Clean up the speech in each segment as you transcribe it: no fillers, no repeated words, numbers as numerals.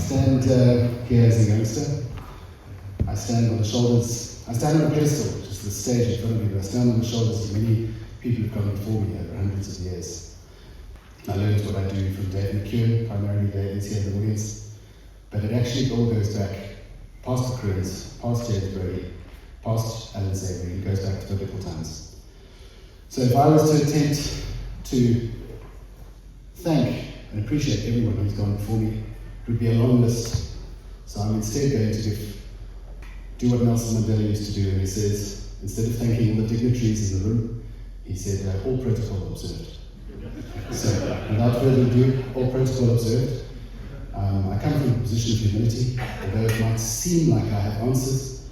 stand here as a youngster. I stand on a pedestal, just the stage in front of me, but I stand on the shoulders of many people who've gone before me over hundreds of years. I learned what I do from Dave McKeown, primarily Dave is here in the audience, but it actually all goes back past the Careers, past James Brody, past Alan Savory, it goes back to biblical times. So if I was to attempt to thank and appreciate everyone who's gone before me, it would be a long list. So I'm instead going to do what Nelson Mandela used to do, and he says, instead of thanking all the dignitaries in the room, he said, all protocol observed. So without further ado, all protocol observed. I come from a position of humility, although it might seem like I have answers.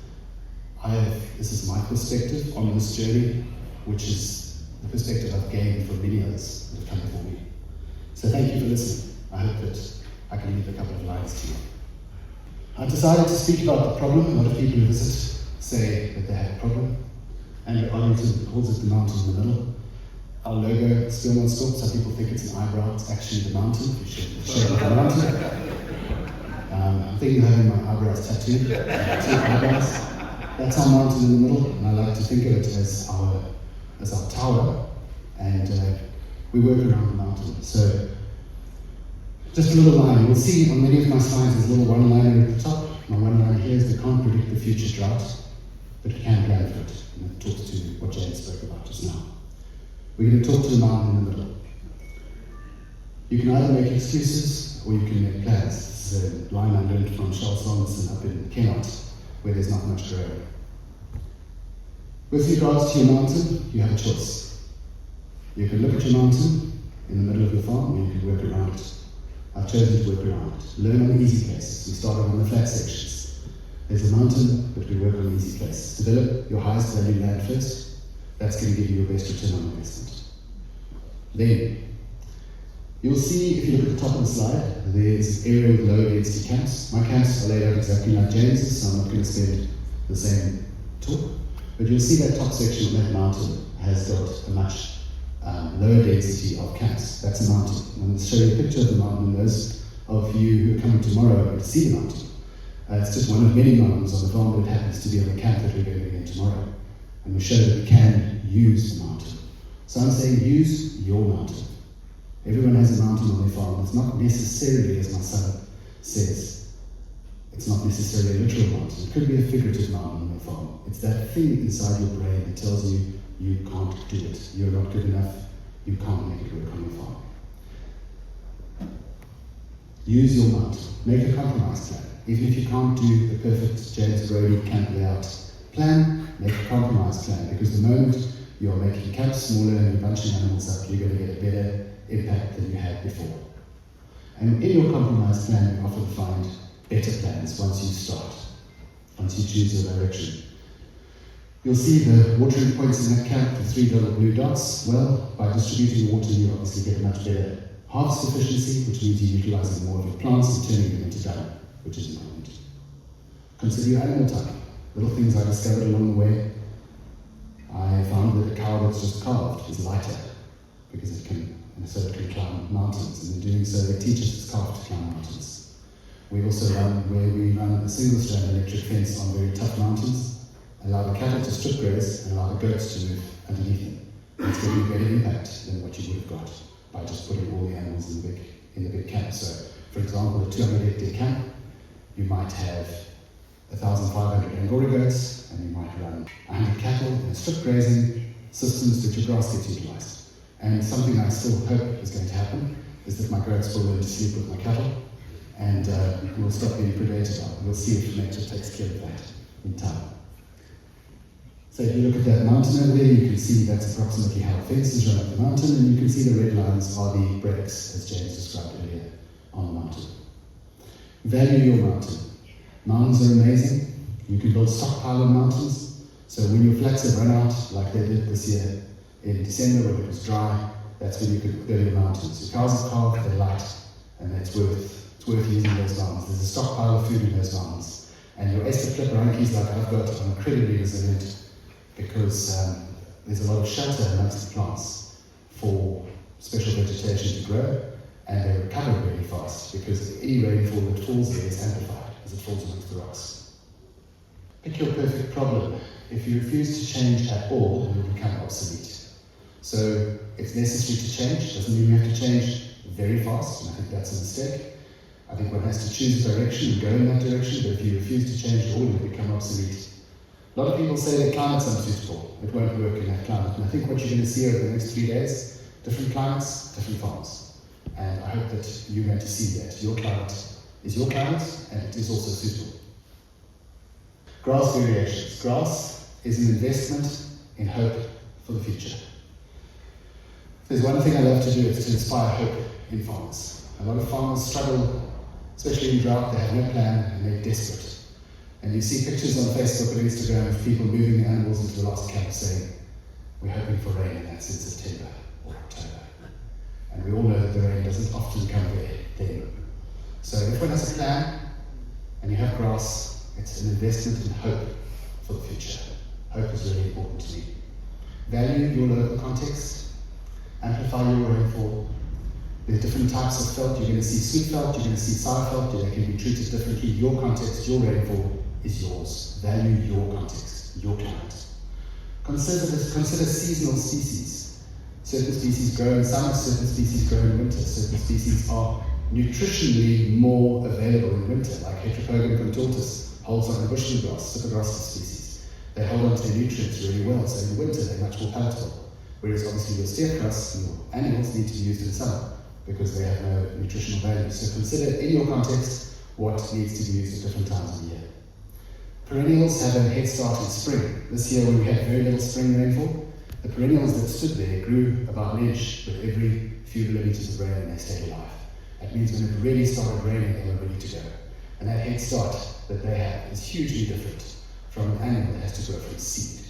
This is my perspective on this journey, which is the perspective I've gained from many others that have come before me. So thank you for listening. I hope that I can leave a couple of lines to you. I decided to speak about the problem. A lot of people who visit say that they have a problem. Andrew Arlington calls it the mountain in the middle. Our logo, Speelmanstorp, some people think it's an eyebrow, it's actually the mountain, the shape of the mountain. I'm thinking of having my eyebrows tattooed, 2 eyebrows. That's our mountain in the middle, and I like to think of it as our tower, and we work around the mountain. So, just a little line. You'll see on many of my slides there's a little one-liner at the top. My one-liner here is we can't predict the future drought, but we can plan for it. And it talks to what Jane spoke about just now. We're going to talk to the mountain in the middle. You can either make excuses or you can make plans. This is a line I learned from Charles Robinson up in Collett, where there's not much growing. With regards to your mountain, you have a choice. You can look at your mountain in the middle of your farm, or you can work around it. I've chosen to work around it. Learn on the easy places. We started on the flat sections. There's a mountain, but we work on the easy places. Develop your highest value land first. That's going to give you your best return on investment. Then, you'll see, if you look at the top of the slide, there's an area with low density camps. My camps are laid out exactly like James's, so I'm not going to spend the same talk. But you'll see that top section of that mountain has got a much lower density of camps. That's a mountain. I'm going to show you a picture of the mountain, and those of you who are coming tomorrow to see the mountain. It's just one of many mountains on the farm, but it happens to be on the camp that we're going to be in tomorrow. And we show that we can use the mountain. So I'm saying use your mountain. Everyone has a mountain on their farm. It's not necessarily, as my son says, it's not necessarily a literal mountain. It could be a figurative mountain on your farm. It's that thing inside your brain that tells you you can't do it. You're not good enough. You can't make it work on your farm. Use your mountain. Make a compromise plan. Even if you can't do the perfect James Brody camp layout plan, make a compromise plan, because the moment you're making camps smaller and you're bunching animals up, you're going to get a better impact than you had before. And in your compromise plan, you often find better plans once you start, once you choose your direction. You'll see the watering points in that camp, the 3 little blue dots. Well, by distributing water, you obviously get a much better harvest efficiency, which means you're utilizing more of your plants and turning them into dung, which is important. Consider your animal type. Little things I discovered along the way. I found that a cow that's just calved is lighter because it can climb mountains, and in doing so it teaches its calf to climb mountains. We also run a single strand electric fence on very tough mountains, allow the cattle to strip graze and allow the goats to move underneath them. It's going to be a better impact than what you would have got by just putting all the animals in the big camp. So, for example, a 200-hectare camp, you might have 1,500 Angora goats, and you might run 100 cattle and strip grazing systems that your grass gets utilised. And something I still hope is going to happen is that my goats will learn to sleep with my cattle, and we'll stop being predated on. We'll see if nature takes care of that in time. So if you look at that mountain over there, you can see that's approximately how fences run up the mountain, and you can see the red lines are the breaks, as James described earlier, on the mountain. Value your mountain. Mountains are amazing. You can build stockpile on mountains. So when your flats have run out, like they did this year in December when it was dry, that's when you could go to your mountains. Your cows are calved, they're light, and it's worth using those mountains. There's a stockpile of food in those mountains. And your Esther clip rankies like I've got are incredibly resilient because there's a lot of shelter amongst the plants for special vegetation to grow, and they recover really fast because any rainfall that falls there is amplified as it falls amongst the rocks. Pick your perfect problem. If you refuse to change at all, you will become obsolete. So it's necessary to change. Doesn't mean you have to change very fast, and I think that's a mistake. I think one has to choose a direction and go in that direction, but if you refuse to change at all, you become obsolete. A lot of people say that climate's unsuitable. It won't work in that climate. And I think what you're going to see over the next 3 days, different climates, different farms. And I hope that you're going to see that your climate is your climate, and it is also suitable. Grass variations. Grass is an investment in hope for the future. There's one thing I love to do, is to inspire hope in farmers. A lot of farmers struggle, especially in drought. They have no plan and they're desperate. And you see pictures on Facebook and Instagram of people moving the animals into the last camp saying, we're hoping for rain, and that's in September or October. And we all know that the rain doesn't often come there then. So if one has a plan and you have grass, it's an investment in hope for the future. Hope is really important to me. Value your local context, amplify your rainfall. There are different types of felt. You're going to see sweet felt, you're going to see sour felt, they can be treated differently. Your context, your rainfall is yours. Value your context, your climate. Consider seasonal species. Certain species grow in summer, certain species grow in winter, certain species are nutritionally more available in winter, like Heteropogum contortus holds on to bushmeal grass, Cypergrassus species. They hold on to their nutrients really well, so in winter they're much more palatable. Whereas obviously your steer crust, your animals need to be used in summer because they have no nutritional value. So consider in your context what needs to be used at different times of the year. Perennials have a head start in spring. This year when we had very little spring rainfall, the perennials that stood there grew about an inch with every few millimeters of rain and they stayed alive. That means when it really started raining, they were ready to go. And that head start that they have is hugely different from an animal that has to grow from seed.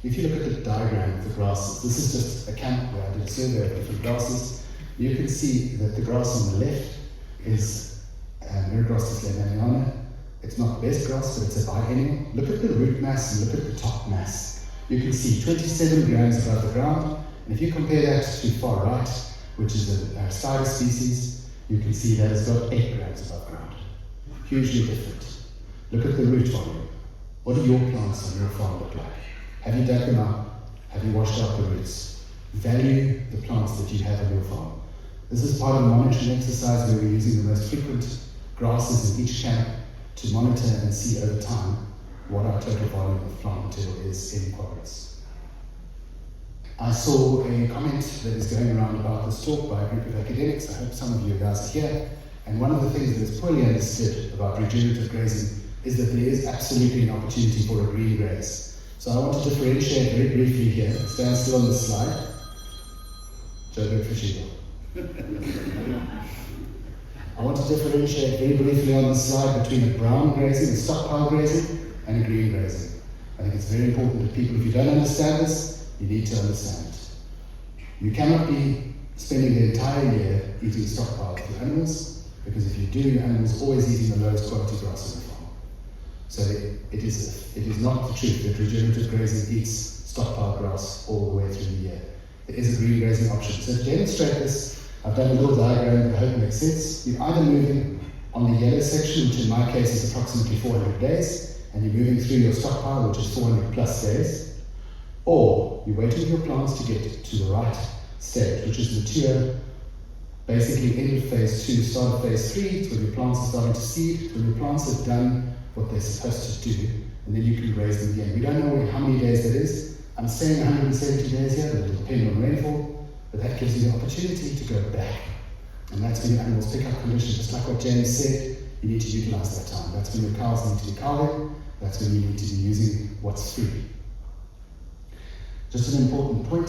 If you look at the diagram of the grasses, this is just a camp where I did a survey of different grasses. You can see that the grass on the left is Migrates lemaniana. It's not the best grass, but it's a biennial. Look at the root mass and look at the top mass. You can see 27 grams above the ground, and if you compare that to far right, which is a spider species, you can see that it's got 8 grams above ground. Hugely different. Look at the root volume. What do your plants on your farm look like? Have you dug them up? Have you washed out the roots? Value the plants that you have on your farm. This is part of a monitoring exercise where we're using the most frequent grasses in each camp to monitor and see over time what our total volume of plant material is in progress. I saw a comment that is going around about this talk by a group of academics. I hope some of you guys are here. And one of the things that is poorly understood about regenerative grazing is that there is absolutely an opportunity for a green graze. So I want to differentiate very briefly here. Stand still on this slide. Joburg for Shiva. I want to differentiate very briefly on this slide between a brown grazing, a stockpile grazing, and a green grazing. I think it's very important that people, if you don't understand this, you need to understand it. You cannot be spending the entire year eating stockpile with your animals, because if you do, your animals are always eating the lowest quality grass on the farm. So it is not the truth that regenerative grazing eats stockpile grass all the way through the year. There is a green grazing option. So to demonstrate this, I've done a little diagram that I hope makes sense. You're either moving on the yellow section, which in my case is approximately 400 days, and you're moving through your stockpile, which is 400 plus days, or you're waiting for your plants to get to the right stage, which is mature, basically end of phase 2, start of phase 3, it's when your plants are starting to seed, when your plants have done what they're supposed to do, and then you can graze them again. We don't know how many days that is. I'm saying 170 days here, but it'll depend on rainfall, but that gives you the opportunity to go back. And that's when your animals pick up condition, just like what James said, you need to utilize that time. That's when your cows need to be calving, that's when you need to be using what's free. Just an important point.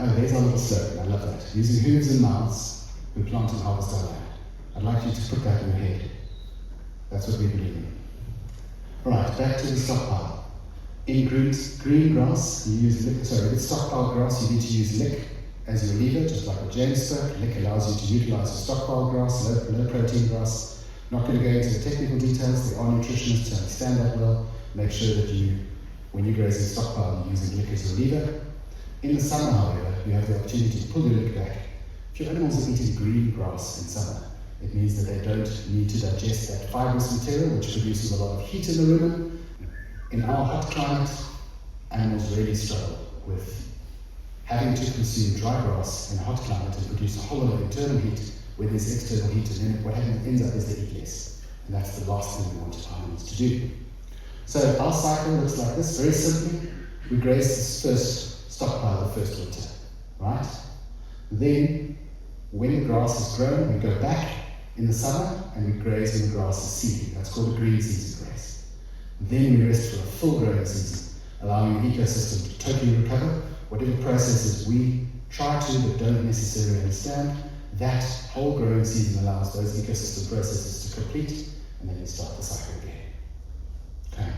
Oh, there's our little slogan, I love that. Using hooves and mouths, we plant and harvest our land. I'd like you to put that in your head. That's what we believe in. Alright, back to the stockpile. In green grass, you use lick, with stockpile grass, you need to use lick as your lever, just like what James spoke. Lick allows you to utilize your stockpile grass, low protein grass. Not going to go into the technical details, there are nutritionists who understand that well. Make sure that when you graze in stockpile, you're using lick as your lever. In the summer, however, you have the opportunity to pull your lick back. If your animals are eating green grass in summer, It means that they don't need to digest that fibrous material, which produces a lot of heat in the rumen. In our hot climate, animals really struggle with having to consume dry grass in a hot climate and produce a whole lot of internal heat where there's external heat, and then what ends up is they eat less. And that's the last thing we want animals to do. So our cycle looks like this, very simply. We graze this first stockpile the first winter, right? Then, when the grass is grown, we go back in the summer and we graze when the grass is seeding. That's called a green season graze. Then we rest for a full growing season, allowing the ecosystem to totally recover. Whatever processes we try to but don't necessarily understand, that whole growing season allows those ecosystem processes to complete, and then we start the cycle again. Okay.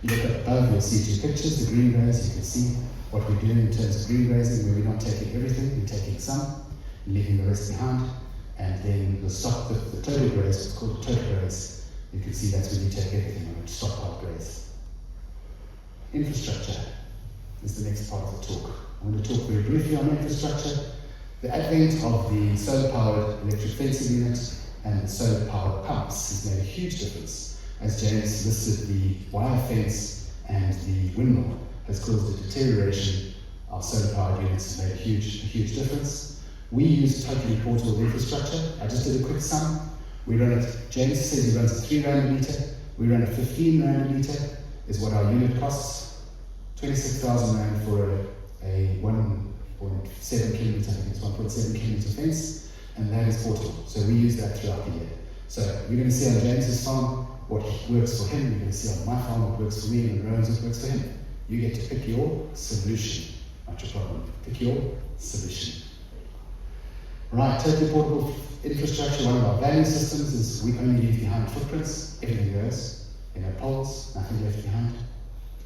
You look up above, you'll see two pictures, the green graze. You can see what we're doing in terms of green grazing, where we're not taking everything, we're taking some, leaving the rest behind, and then we'll stop the total graze, what's called a total graze. You can see that's when you take everything on a stockpile graze. Infrastructure is the next part of the talk. I'm going to talk very briefly on infrastructure. The advent of the solar-powered electric fencing unit and the solar-powered pumps has made a huge difference. As James listed, the wire fence and the windmill has caused a deterioration of solar-powered units and made a huge difference. We use totally portable infrastructure. I just did a quick sum. We run it, James says he runs a 3 rand a metre. We run a 15 rand a metre, is what our unit costs. 26,000 rand for a 1.7 kilometre, I think it's 1.7 kilometre fence, and that is portable. So we use that throughout the year. So you're going to see on James's farm what works for him, you're going to see on my farm what works for me, and Rowan's what works for him. You get to pick your solution, not your problem. Pick your solution. Right, totally portable infrastructure. One of our value systems is we only leave behind footprints. Everything goes. Poles, nothing left behind.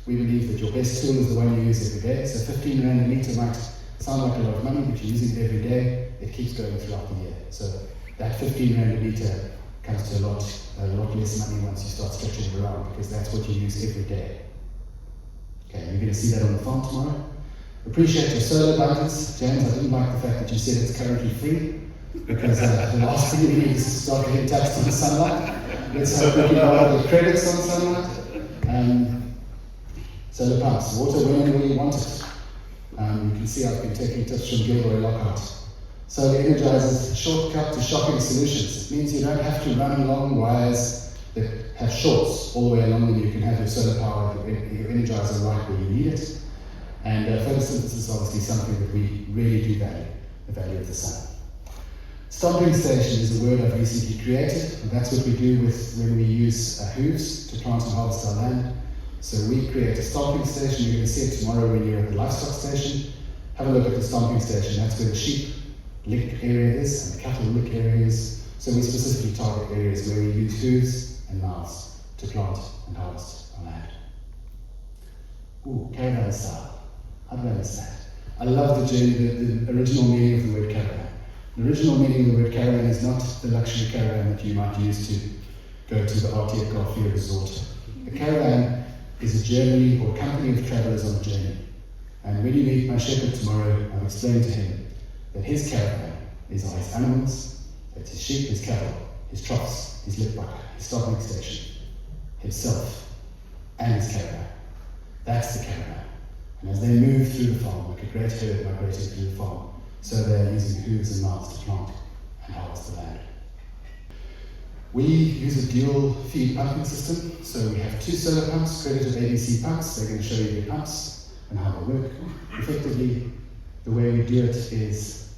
We believe that your best tool is the one you use every day. So 15 rand a metre might sound like a lot of money, but you're using it every day. It keeps going throughout the year. So that 15 rand a metre comes to a lot less money once you start stretching it around, because that's what you use every day. Okay, you're going to see that on the farm tomorrow. Appreciate your solar buttons. James, I didn't like the fact that you said it's currently free, because the last thing you need is to start getting taxed to the sunlight. Let's hope we can buy the credits on sunlight. Solar pumps, water whenever you want it. You can see I've been taking tips from Gilroy Lockhart. Solar Energizer's shortcut to shocking solutions. It means you don't have to run long wires that have shorts all the way along them. You can have your solar power, your Energizer right where you need it. And photosynthesis is obviously something that we really do value, the value of the sun. Stomping station is a word I've recently created, and that's what we do when we use hooves to plant and harvest our land. So we create a stomping station. You're going to see it tomorrow when you're at the livestock station. Have a look at the stomping station. That's where the sheep lick area is and the cattle lick area is. So we specifically target areas where we use hooves and mouths to plant and harvest our land. Ooh, caravan style. How do I miss that? I love the journey, the original meaning of the word caravan. The original meaning of the word caravan is not the luxury caravan that you might use to go to the RTF Garfield resort. A caravan is a journey or company of travellers on a journey. And when you meet my shepherd tomorrow, I've explained to him that his caravan is his animals, that's his sheep, his cattle, his troughs, his lick bucket, his stopping station, himself, and his caravan. That's the caravan. And as they move through the farm, like a great herd migrating through the farm, so they're using hooves and mouths to plant and harvest the land. We use a dual feed pumping system, so we have 2 solar pumps, Regenerative ABC pumps. They're going to show you the pumps and how they work. Effectively, the way we do it is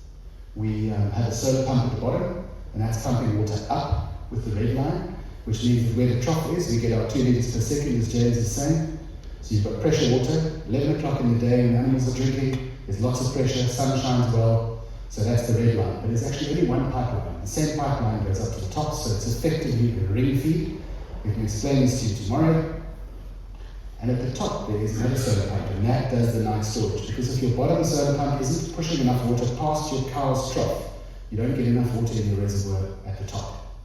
we have a solar pump at the bottom, and that's pumping water up with the red line, which means that where the trough is, we get our 2 litres per second, as James is saying. So you've got pressure water, 11 o'clock in the day when animals are drinking, there's lots of pressure, sun shines well, so that's the red line. But there's actually only one pipeline. The same pipeline goes up to the top, so it's effectively a ring feed. We can explain this to you tomorrow. And at the top there is another solar pump, and that does the night storage. Because if your bottom solar pump isn't pushing enough water past your cow's trough, you don't get enough water in your reservoir at the top.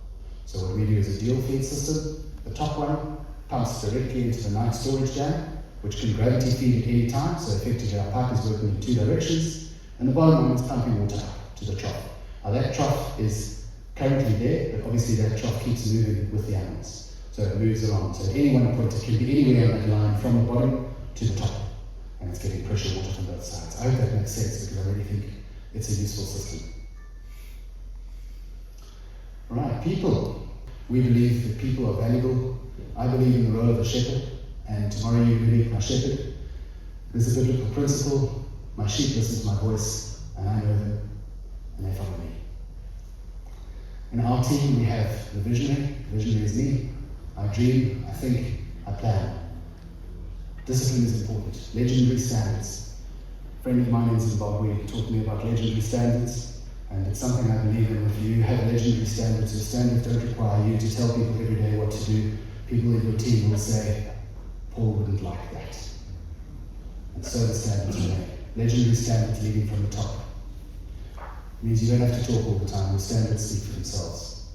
So what we do is a dual feed system. The top one pumps directly into the night storage dam, which can gravity feed at any time, so effectively our pipe is working in 2 directions, and the bottom one is pumping water up to the trough. Now that trough is currently there, but obviously that trough keeps moving with the animals. So it moves along. So at any one point, it can be anywhere on that line from the bottom to the top. And it's getting pressure water from both sides. I hope that makes sense because I really think it's a useful system. Right, people. We believe that people are valuable. I believe in the role of a shepherd, and tomorrow you will meet my shepherd. There's a biblical principle. My sheep listen to my voice, and I know them, and they follow me. In our team, we have the visionary. The visionary is me. I dream, I think, I plan. Discipline is important. Legendary standards. A friend of mine in Zimbabwe taught me about legendary standards, and it's something I believe in. If you have legendary standards, your standards don't require you to tell people every day what to do. People in your team will say, Paul wouldn't like that. And so the standards are made. Legendary standards leading from the top. It means you don't have to talk all the time. Your standards speak for themselves.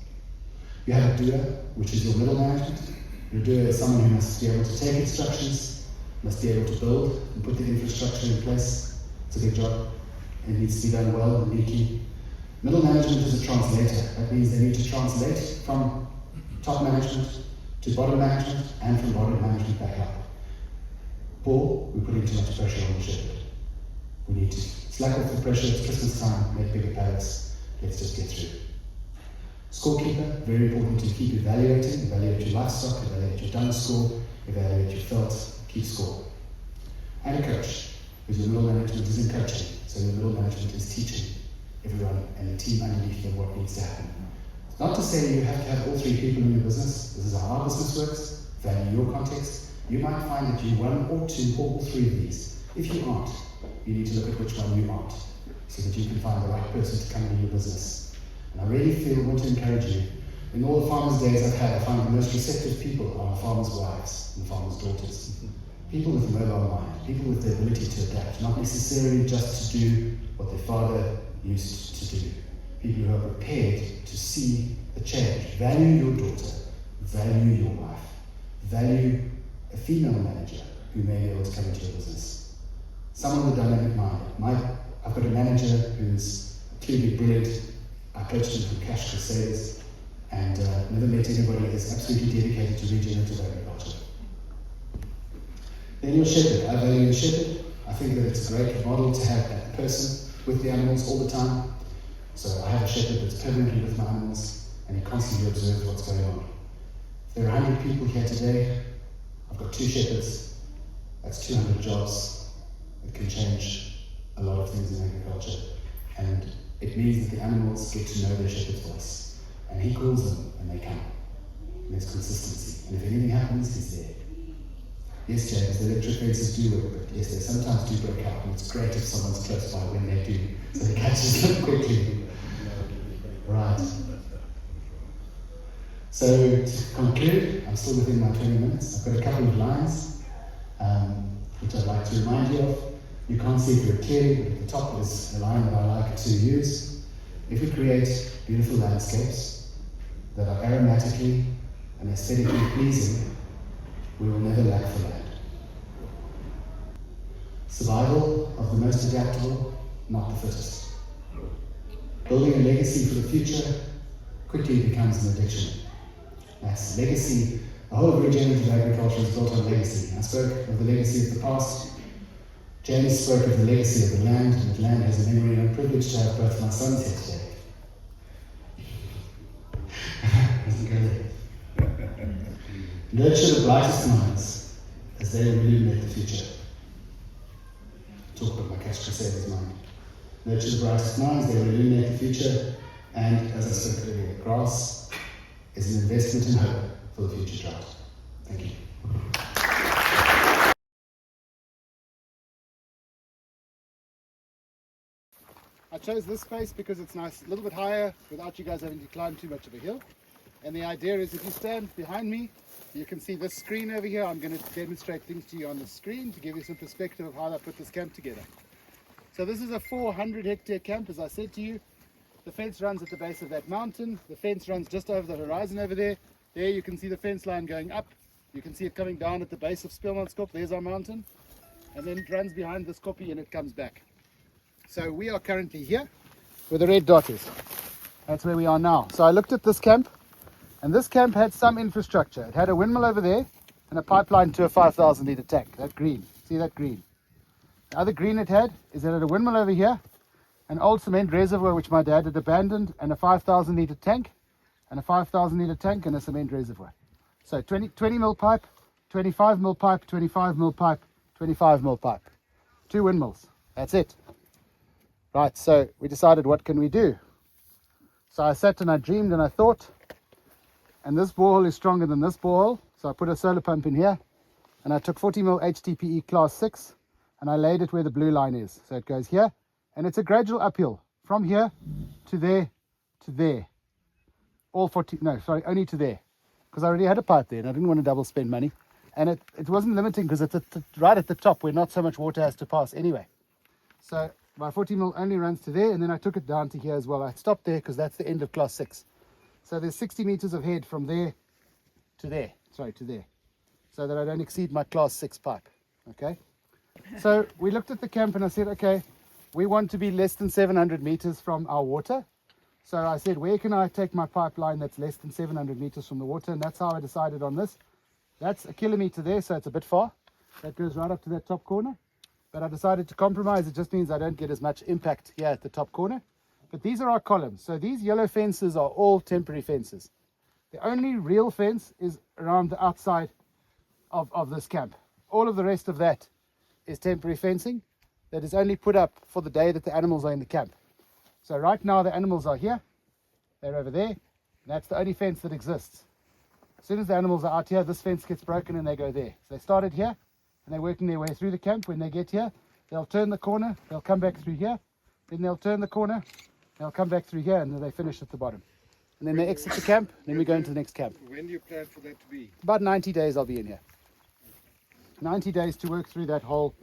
You have a doer, which is your middle management. Your doer is someone who must be able to take instructions, must be able to build and put the infrastructure in place. It's a big job. It needs to be done well and neatly. Middle management is a translator. That means they need to translate from top management to bottom management and from bottom management back up. Paul, we're putting too much pressure on the shepherd. We need to slack off the pressure. It's Christmas time, make bigger pallets. Let's just get through. Scorekeeper, very important to keep evaluating. Evaluate your livestock, evaluate your dung score, evaluate your felt, keep score. And a coach, because your middle management isn't coaching, so your middle management is teaching everyone and the team underneath them what needs to happen. Not to say you have to have all three people in your business. This is how our business works. Value your context. You might find that you're one or two or all three of these. If you aren't, you need to look at which one you aren't, so that you can find the right person to come into your business. And I really want to encourage you. In all the farmers' days I've had, I find the most receptive people are farmers' wives and farmers' daughters. People with a mobile mind, people with the ability to adapt, not necessarily just to do what their father used to do. People who are prepared to see the change. Value your daughter, value your wife, value a female manager who may be able to come into your business. Someone with a dynamic mind. I've got a manager who's clearly brilliant. I coached him from Cash Crusaders and never met anybody that's absolutely dedicated to regenerative agriculture. Then your shepherd. I value your shepherd. I think that it's a great model to have a person with the animals all the time. So I have a shepherd that's permanently with my animals and he constantly observes what's going on. If there are 100 people here today, I've got 2 shepherds. That's 200 jobs. It can change a lot of things in agriculture. And it means that the animals get to know their shepherd's voice. And he calls them and they come. And there's consistency. And if anything happens, he's there. Yes, James, the electric fences do work, but yes, they sometimes do break out, and it's great if someone's close by when they do, so they catches them quickly. Right. So to conclude, I'm still within my 20 minutes. I've got a couple of lines, which I'd like to remind you of. You can't see it very clearly, but at the top is a line that I like to use. If we create beautiful landscapes that are aromatically and aesthetically pleasing, we will never lack for land. Survival of the most adaptable, not the fittest. Building a legacy for the future quickly becomes an addiction. That's legacy. The whole of regenerative agriculture is built on legacy. I spoke of the legacy of the past. James spoke of the legacy of the land, and that land has a memory, and I'm privileged to have both my sons here today. Doesn't go there. Nurture the brightest minds as they will illuminate the future. Talk about my Cash Crusaders mind. Nurture the brightest minds, they will illuminate the future. And as I said earlier, grass is an investment in hope for the future child. Thank you. I chose this space because it's nice, a little bit higher without you guys having to climb too much of a hill. And the idea is if you stand behind me, you can see this screen over here. I'm going to demonstrate things to you on the screen to give you some perspective of how I put this camp together. So this is a 400 hectare camp, as I said to you. The fence runs at the base of that mountain. The fence runs just over the horizon over there. There you can see the fence line going up. You can see it coming down at the base of Speelmanskop. There's our mountain. And then it runs behind this kopje and it comes back. So we are currently here where the red dot is. That's where we are now. So I looked at this camp, and this camp had some infrastructure. It had a windmill over there and a pipeline to a 5,000 litre tank. That green. See that green? The other green it had is it had a windmill over here, an old cement reservoir which my dad had abandoned, and a 5,000 litre tank, and a 5,000 litre tank and a cement reservoir. So 20 mil pipe, 25 mil pipe, 25 mil pipe, 25 mil pipe. 2 windmills. That's it. Right, so we decided, what can we do? So I sat and I dreamed and I thought, and this borehole is stronger than this borehole, so I put a solar pump in here, and I took 40 mil HDPE class 6, and I laid it where the blue line is. So it goes here, and it's a gradual uphill from here to there to there. Only to there, because I already had a pipe there and I didn't want to double spend money. And it wasn't limiting because it's right at the top where not so much water has to pass anyway. So my 40 mil only runs to there, and then I took it down to here as well. I stopped there because that's the end of class 6. So there's 60 meters of head from there to there, to there, so that I don't exceed my class 6 pipe. Okay. So we looked at the camp and I said, okay, we want to be less than 700 meters from our water. So I said, where can I take my pipeline that's less than 700 meters from the water? And that's how I decided on this. That's a kilometer there, so it's a bit far. That goes right up to that top corner. But I decided to compromise. It just means I don't get as much impact here at the top corner. But these are our columns. So these yellow fences are all temporary fences. The only real fence is around the outside of this camp. All of the rest of that is temporary fencing that is only put up for the day that the animals are in the camp. So right now the animals are here, they're over there, and that's the only fence that exists. As soon as the animals are out here, this fence gets broken and they go there. So they started here and they're working their way through the camp. When they get here, they'll turn the corner, they'll come back through here, then they'll turn the corner, they'll come back through here, and then they finish at the bottom. And then they exit the camp, then we go into the next camp. When do you plan for that to be? About 90 days I'll be in here. 90 days to work through that whole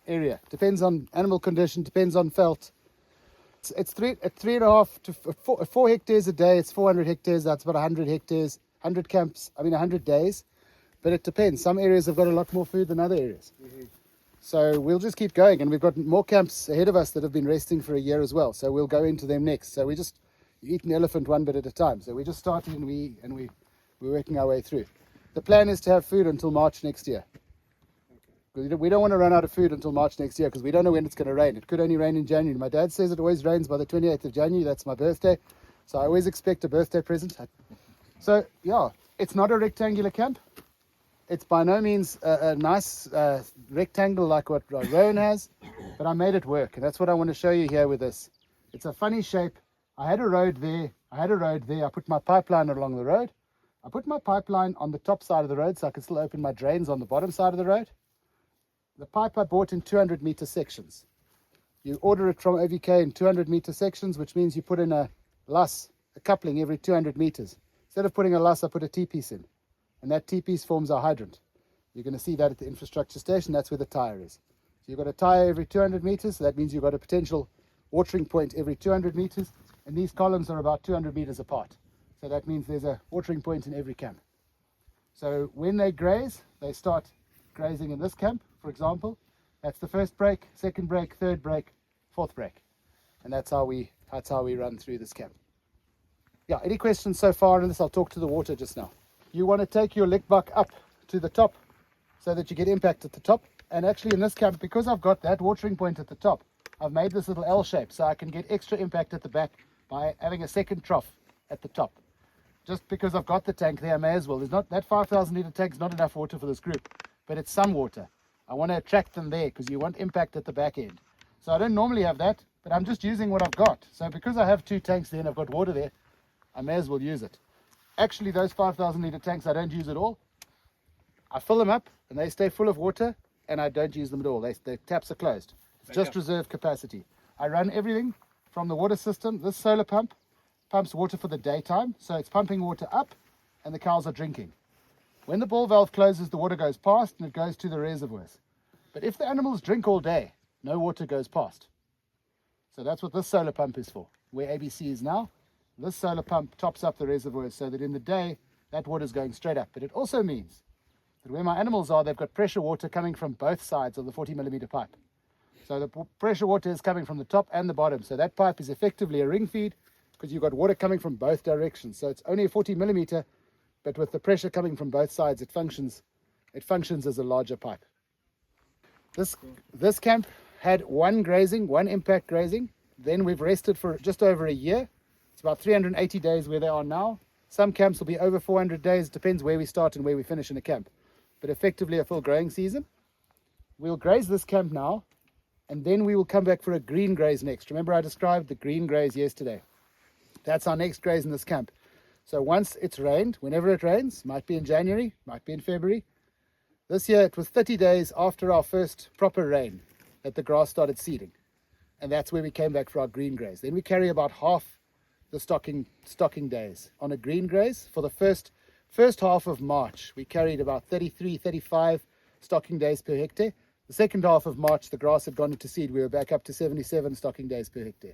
area. Depends on animal condition, depends on felt. It's 3.5 to 4 hectares a day. It's 400 hectares. That's about 100 hectares, 100 camps. 100 days. But it depends. Some areas have got a lot more food than other areas. Mm-hmm. So we'll just keep going, and we've got more camps ahead of us that have been resting for a year as well. So we'll go into them next. So you eat an elephant one bit at a time. So we just started and we're working our way through. The plan is to have food until March next year. We don't want to run out of food until March next year because we don't know when it's going to rain. It could only rain in January. My dad says it always rains by the 28th of January. That's my birthday. So I always expect a birthday present. So, yeah, it's not a rectangular camp. It's by no means a nice rectangle like what Rowan has, but I made it work. And that's what I want to show you here with this. It's a funny shape. I had a road there. I put my pipeline along the road. I put my pipeline on the top side of the road so I can still open my drains on the bottom side of the road. The pipe I bought in 200 meter sections. You order it from OVK in 200 meter sections, which means you put in a luss, a coupling every 200 meters. Instead of putting a luss, I put a T-piece in. And that T-piece forms our hydrant. You're going to see that at the infrastructure station. That's where the tire is. So you've got a tire every 200 meters. So that means you've got a potential watering point every 200 meters. And these columns are about 200 meters apart. So that means there's a watering point in every camp. So when they graze, they start grazing in this camp, for example. That's the first break, second break, third break, fourth break. And that's how we run through this camp. Yeah, any questions so far on this? I'll talk to the water just now. You want to take your lick buck up to the top so that you get impact at the top. And actually in this camp, because I've got that watering point at the top, I've made this little L shape so I can get extra impact at the back by having a second trough at the top. Just because I've got the tank there, I may as well. There's not that 5,000 litre tank is not enough water for this group, but it's some water. I want to attract them there because you want impact at the back end. So I don't normally have that, but I'm just using what I've got. So because I have 2 tanks there and I've got water there, I may as well use it. Actually, those 5,000 litre tanks, I don't use at all. I fill them up and they stay full of water and I don't use them at all. The taps are closed. It's just reserve capacity. I run everything from the water system. This solar pump pumps water for the daytime. So it's pumping water up and the cows are drinking. When the ball valve closes, the water goes past and it goes to the reservoirs. But if the animals drink all day, no water goes past. So that's what this solar pump is for. Where ABC is now, this solar pump tops up the reservoirs so that in the day, that water is going straight up. But it also means that where my animals are, they've got pressure water coming from both sides of the 40 millimeter pipe. So the pressure water is coming from the top and the bottom. So that pipe is effectively a ring feed because you've got water coming from both directions. So it's only a 40 millimeter, but with the pressure coming from both sides, it functions as a larger pipe. This camp had one impact grazing. Then we've rested for just over a year. It's about 380 days where they are now. Some camps will be over 400 days, depends where we start and where we finish in a camp. But effectively a full growing season. We'll graze this camp now, and then we will come back for a green graze next. Remember I described the green graze yesterday. That's our next graze in this camp. So once it's rained, whenever it rains, might be in January, might be in February. This year it was 30 days after our first proper rain that the grass started seeding. And that's where we came back for our green graze. Then we carry about half the stocking days on a green graze. For the first half of March, we carried about 33, 35 stocking days per hectare. The second half of March, the grass had gone into seed. We were back up to 77 stocking days per hectare.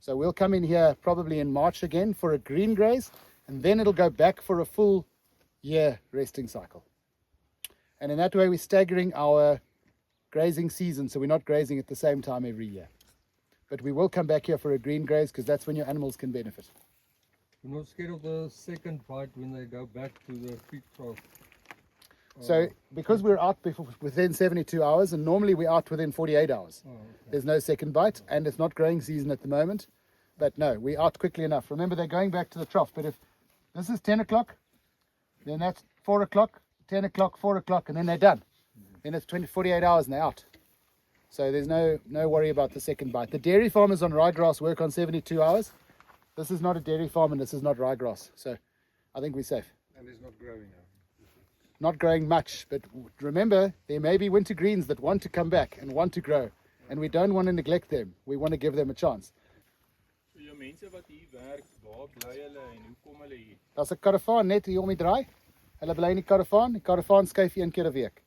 So we'll come in here probably in March again for a green graze, and then it'll go back for a full year resting cycle. And in that way, we're staggering our grazing season, so we're not grazing at the same time every year. But we will come back here for a green graze because that's when your animals can benefit. We're not scared of the second bite when they go back to the feed trough. So because we're out within 72 hours, and normally we're out within 48 hours, there's no second bite, and it's not growing season at the moment. But no, we're out quickly enough. Remember, they're going back to the trough. But if this is 10 o'clock, then that's 4 o'clock, 10 o'clock, 4 o'clock, and then they're done. Then it's 48 hours and they're out. So there's no worry about the second bite. The dairy farmers on ryegrass work on 72 hours. This is not a dairy farm, and this is not ryegrass. So I think we're safe. And it's not growing now. Not growing much, but remember, there may be winter greens that want to come back and want to grow, and we don't want to neglect them. We want to give them a chance. So jou mense wat hier werk, waar bly hulle en hoe kom hulle hier? Daar's 'n karavaan net hier om die draai. Hulle bly in die karavaan. Die karavaan skuif 1 keer 'n week.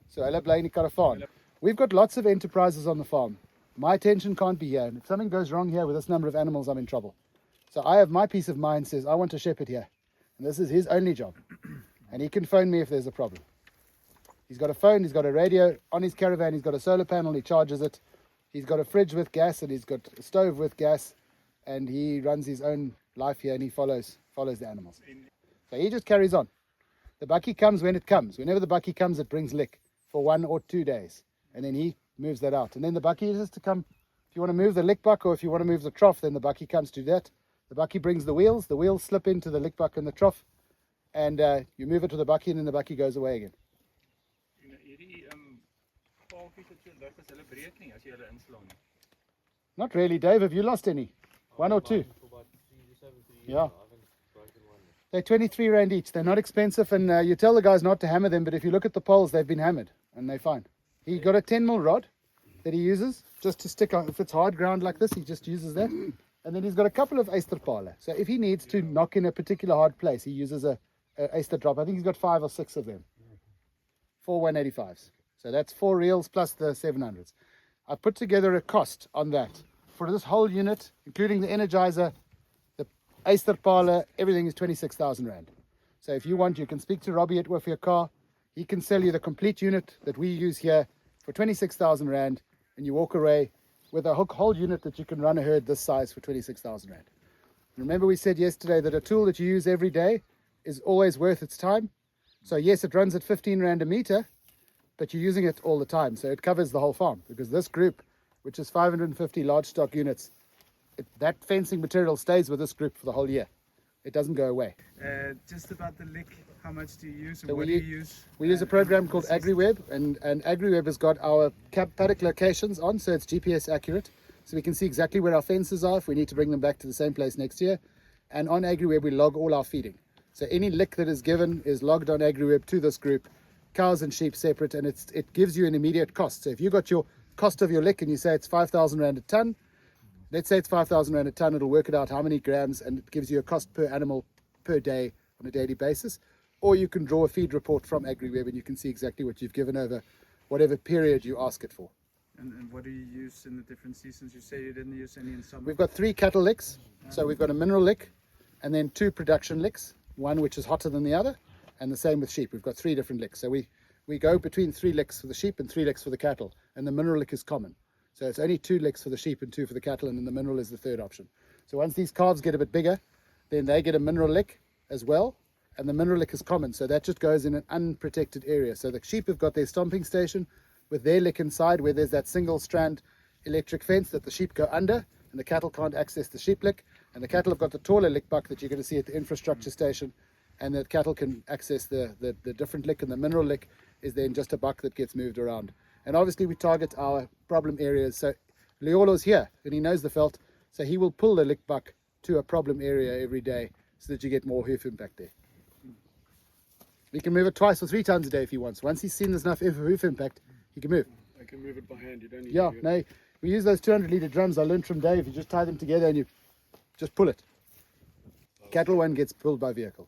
So hulle bly in die karavaan. We've got lots of enterprises on the farm. My attention can't be here, and if something goes wrong here with this number of animals, I'm in trouble. So I have my peace of mind says I want a shepherd here, and this is his only job. And he can phone me if there's a problem. He's got a phone, he's got a radio on his caravan, he's got a solar panel, he charges it. He's got a fridge with gas, and he's got a stove with gas, and he runs his own life here, and he follows the animals. So he just carries on. The bakkie comes when it comes. Whenever the bakkie comes, it brings lick for 1 or 2 days, and then he moves that out. And then the bakkie is to come. If you want to move the lick buck, or if you want to move the trough, then the bakkie comes to that. The bakkie brings the wheels slip into the lick buck and the trough, and you move it to the bakkie, and then the bakkie goes away again. Hierdie paadjies wat so lig is, hulle breek nie as jy hulle inslaan nie. Not really, Dave. Have you lost any? 1 or 2? Yeah. They're 23 Rand each. They're not expensive, and you tell the guys not to hammer them, but if you look at the poles, they've been hammered, and they're fine. He got a 10mm rod that he uses just to stick on. If it's hard ground like this, he just uses that. And then he's got a couple of Eysterpale. So if he needs to knock in a particular hard place, he uses a Eyster drop. I think he's got 5 or 6 of them. 4 185s. So that's 4 reels plus the 700s. I've put together a cost on that. For this whole unit, including the Energizer, the Eysterpale, everything is 26,000 Rand. So if you want, you can speak to Robbie at With Your Car. He can sell you the complete unit that we use here for 26,000 Rand, and you walk away with a whole unit that you can run a herd this size for 26,000 Rand. Remember we said yesterday that a tool that you use every day is always worth its time. So yes, it runs at 15 Rand a meter, but you're using it all the time. So it covers the whole farm, because this group, which is 550 large stock units, that fencing material stays with this group for the whole year. It doesn't go away. Just about the lick, how much do you use and So what do you use? We use a program called AgriWeb, and AgriWeb has got our paddock locations on, so it's GPS accurate. So we can see exactly where our fences are if we need to bring them back to the same place next year. And on AgriWeb, we log all our feeding. So any lick that is given is logged on AgriWeb to this group, cows and sheep separate, and it gives you an immediate cost. So if you got your cost of your lick and you say it's 5,000 Rand a ton, let's say it's 5,000 Rand a ton, it'll work it out how many grams, and it gives you a cost per animal per day on a daily basis. Or you can draw a feed report from AgriWeb, and you can see exactly what you've given over whatever period you ask it for. And what do you use in the different seasons? You say you didn't use any in summer. We've got 3 cattle licks. So we've got a mineral lick, and then 2 production licks, one which is hotter than the other, and the same with sheep. We've got 3 different licks. So we go between 3 licks for the sheep and 3 licks for the cattle, and the mineral lick is common. So it's only 2 licks for the sheep and 2 for the cattle, and then the mineral is the third option. So once these calves get a bit bigger, then they get a mineral lick as well, and the mineral lick is common, so that just goes in an unprotected area. So the sheep have got their stomping station with their lick inside, where there's that single strand electric fence that the sheep go under, and the cattle can't access the sheep lick, and the cattle have got the taller lick buck that you're going to see at the infrastructure station, and the cattle can access the different lick, and the mineral lick is then just a buck that gets moved around. And obviously we target our problem areas. So Leolo's here and he knows the veld, so he will pull the lick buck to a problem area every day so that you get more hoof impact there. He can move it twice or 3 times a day if he wants. Once he's seen there's enough hoof impact, he can move. I can move it by hand. You don't need Yeah, to no, we use those 200-litre drums I learned from Dave. You just tie them together and you just pull it. Cattle one gets pulled by vehicle.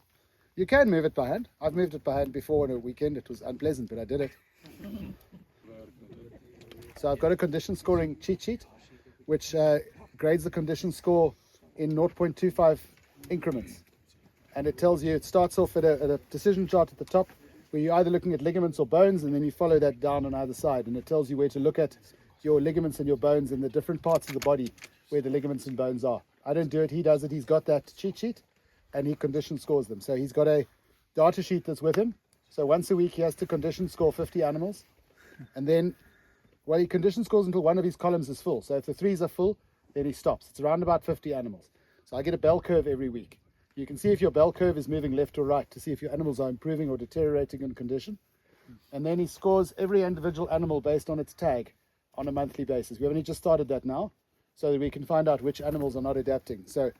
You can move it by hand. I've moved it by hand before on a weekend. It was unpleasant, but I did it. So I've got a condition scoring cheat sheet, which grades the condition score in 0.25 increments. And it tells you, it starts off at a decision chart at the top, where you're either looking at ligaments or bones, and then you follow that down on either side. And it tells you where to look at your ligaments and your bones in the different parts of the body where the ligaments and bones are. I don't do it, he does it. He's got that cheat sheet, and he condition scores them. So he's got a data sheet that's with him. So once a week he has to condition score 50 animals. And then, well, he condition scores until one of his columns is full. So if the 3s are full, then he stops. It's around about 50 animals. So I get a bell curve every week. You can see if your bell curve is moving left or right to see if your animals are improving or deteriorating in condition. And then he scores every individual animal based on its tag on a monthly basis. We only just started that now, so that we can find out which animals are not adapting. So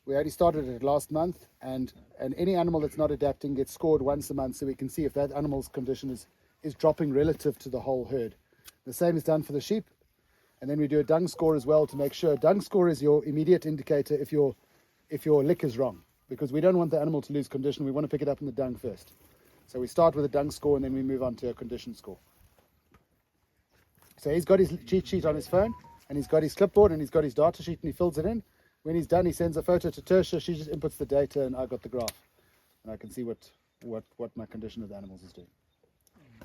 we already started it last month, and any animal that's not adapting gets scored once a month, so we can see if that animal's condition is dropping relative to the whole herd. The same is done for the sheep. And then we do a dung score as well to make sure. Dung score is your immediate indicator if your lick is wrong, because we don't want the animal to lose condition. We want to pick it up in the dung first. So we start with a dung score and then we move on to a condition score. So he's got his cheat sheet on his phone, and he's got his clipboard, and he's got his data sheet, and he fills it in. When he's done, he sends a photo to Tertia. She just inputs the data, and I got the graph, and I can see what my condition of the animals is doing.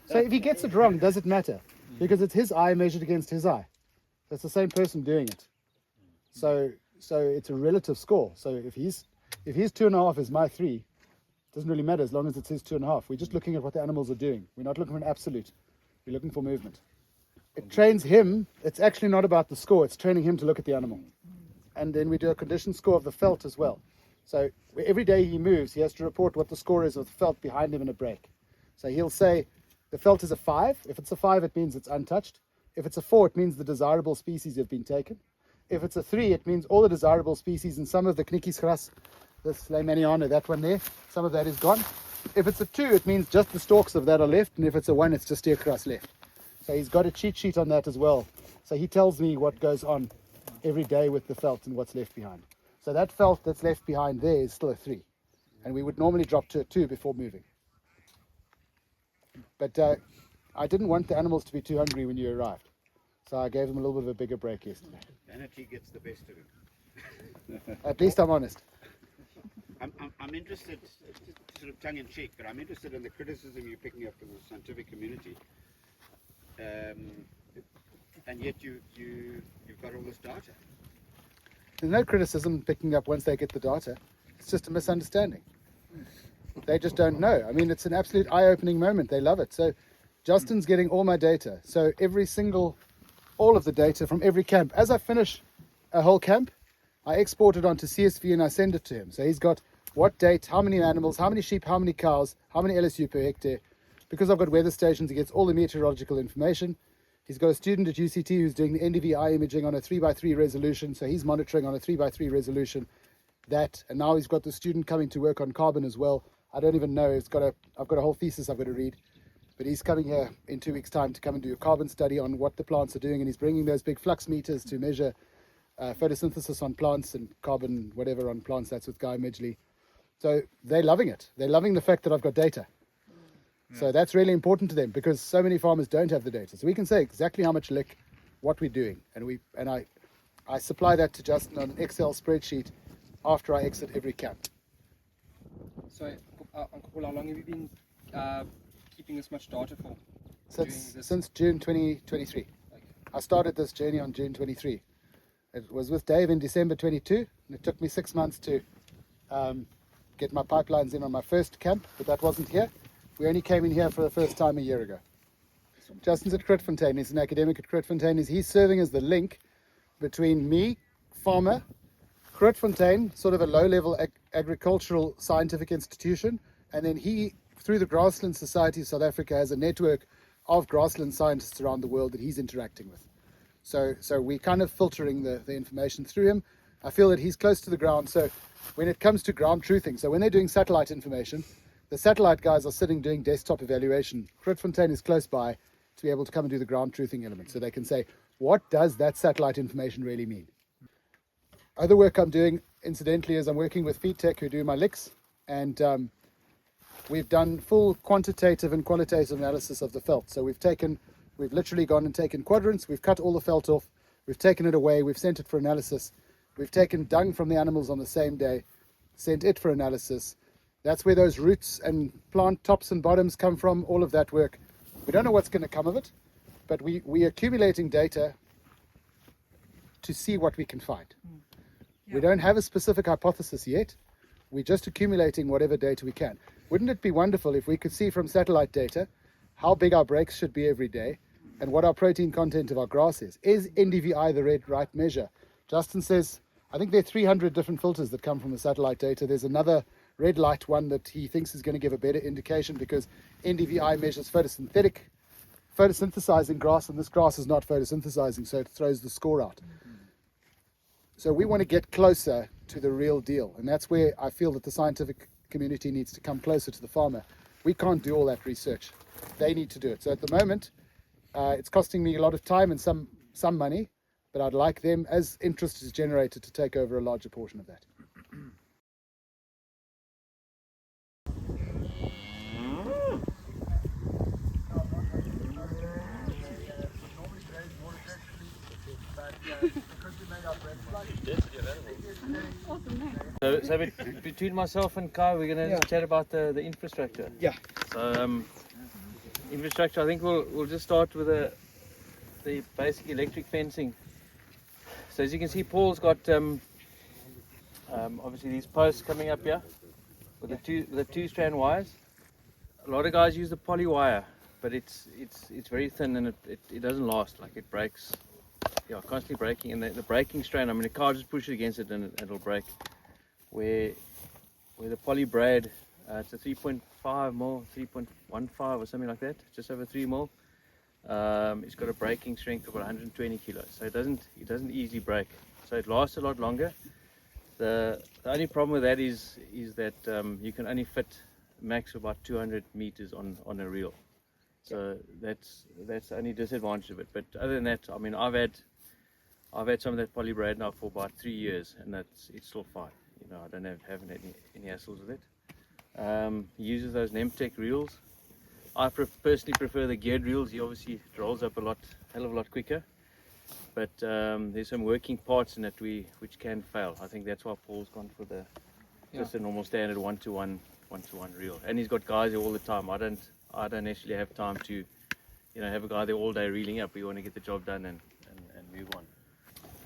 So if he gets it wrong, does it matter? Because it's his eye measured against his eye. So it's the same person doing it. So it's a relative score. So if his 2.5 is my 3, it doesn't really matter as long as it's his 2.5. We're just looking at what the animals are doing. We're not looking for an absolute. We're looking for movement. It trains him. It's actually not about the score. It's training him to look at the animal. And then we do a condition score of the veld as well. So every day he moves, he has to report what the score is of the veld behind him in a break. So he'll say the veld is a 5. If it's a 5, it means it's untouched. If it's a 4, it means the desirable species have been taken. If it's a 3, it means all the desirable species and some of the knikkiesgras, this Leimaniana, that one there, some of that is gone. If it's a 2, it means just the stalks of that are left. And if it's a 1, it's just steergrass left. So he's got a cheat sheet on that as well. So he tells me what goes on every day with the veld and what's left behind. So that veld that's left behind there is still a 3. And we would normally drop to a 2 before moving. But I didn't want the animals to be too hungry when you arrived. So I gave them a little bit of a bigger break yesterday. Vanity gets the best of him. At least I'm honest. I'm interested, sort of tongue in cheek, but I'm interested in the criticism you're picking up from the scientific community. And yet you've got all this data. There's no criticism picking up once they get the data. It's just a misunderstanding. They just don't know. I mean, it's an absolute eye-opening moment. They love it. So Justin's getting all my data. So all of the data from every camp. As I finish a whole camp, I export it onto CSV and I send it to him. So he's got what date, how many animals, how many sheep, how many cows, how many LSU per hectare. Because I've got weather stations, he gets all the meteorological information. He's got a student at UCT who's doing the NDVI imaging on a 3x3 resolution. So he's monitoring on a 3x3 resolution that. And now he's got the student coming to work on carbon as well. I don't even know. I've got a whole thesis I've got to read. But he's coming here in 2 weeks' time to come and do a carbon study on what the plants are doing. And he's bringing those big flux meters to measure photosynthesis on plants and carbon, whatever, on plants. That's with Guy Midgley. So they're loving it. They're loving the fact that I've got data. So that's really important to them because so many farmers don't have the data. So we can say exactly how much lick, what we're doing. And I supply that to Justin on an Excel spreadsheet after I exit every camp. So, Uncle Paul, how long have you been keeping this much data for? Since June 2023. Okay. I started this journey on June 23. It was with Dave in December 22, and it took me 6 months to get my pipelines in on my first camp, but that wasn't here. We only came in here for the first time a year ago. Justin's at Critfontein. He's an academic at Critfontein. He's serving as the link between me, farmer, Critfontein, sort of a low-level agricultural scientific institution, and then he, through the Grassland Society of South Africa, has a network of grassland scientists around the world that he's interacting with. So we're kind of filtering the information through him. I feel that he's close to the ground. So when it comes to ground truthing, so when they're doing satellite information, the satellite guys are sitting doing desktop evaluation. Critfontein is close by to be able to come and do the ground truthing element. So they can say, what does that satellite information really mean? Other work I'm doing, incidentally, is I'm working with Feed Tech who do my licks. And we've done full quantitative and qualitative analysis of the felt. So we've literally gone and taken quadrants, we've cut all the felt off, we've taken it away, we've sent it for analysis. We've taken dung from the animals on the same day, sent it for analysis. That's where those roots and plant tops and bottoms come from, all of that work. We don't know what's going to come of it, but we're accumulating data to see what we can find. We don't have a specific hypothesis yet. We're just accumulating whatever data we can. Wouldn't it be wonderful if we could see from satellite data how big our breaks should be every day and what our protein content of our grass is? Is NDVI the right measure? Justin says, I think there are 300 different filters that come from the satellite data. There's another red light one that he thinks is going to give a better indication because NDVI measures photosynthesizing grass, and this grass is not photosynthesizing, so it throws the score out. So we want to get closer to the real deal, and that's where I feel that the scientific community needs to come closer to the farmer. We can't do all that research. They need to do it. So at the moment, it's costing me a lot of time and some money, but I'd like them, as interest is generated, to take over a larger portion of that. So between myself and Kai, we're going to chat about the infrastructure. Yeah. So infrastructure, I think we'll just start with the basic electric fencing. So as you can see, Paul's got obviously these posts coming up here with the two-strand wires. A lot of guys use the poly wire, but it's very thin and it doesn't last. Like it breaks. Yeah, constantly breaking, and the breaking strain, I mean, the car just pushes against it and it'll break. Where the poly braid, it's a 3.5 mil, 3.15 or something like that, just over 3 mil. It's got a breaking strength of about 120 kilos, so it doesn't easily break. So it lasts a lot longer. The only problem with that is that you can only fit max of about 200 meters on a reel. So that's the only disadvantage of it. But other than that, I mean, I've had some of that poly braid now for about 3 years, and it's still fine. You know, I haven't had any hassles with it. He uses those Nemtech reels. I personally prefer the geared reels. He obviously rolls up hell of a lot quicker. But there's some working parts in it which can fail. I think that's why Paul's gone for just a normal standard one-to-one reel. And he's got guys there all the time. I don't actually have time to, have a guy there all day reeling up. We want to get the job done and move on.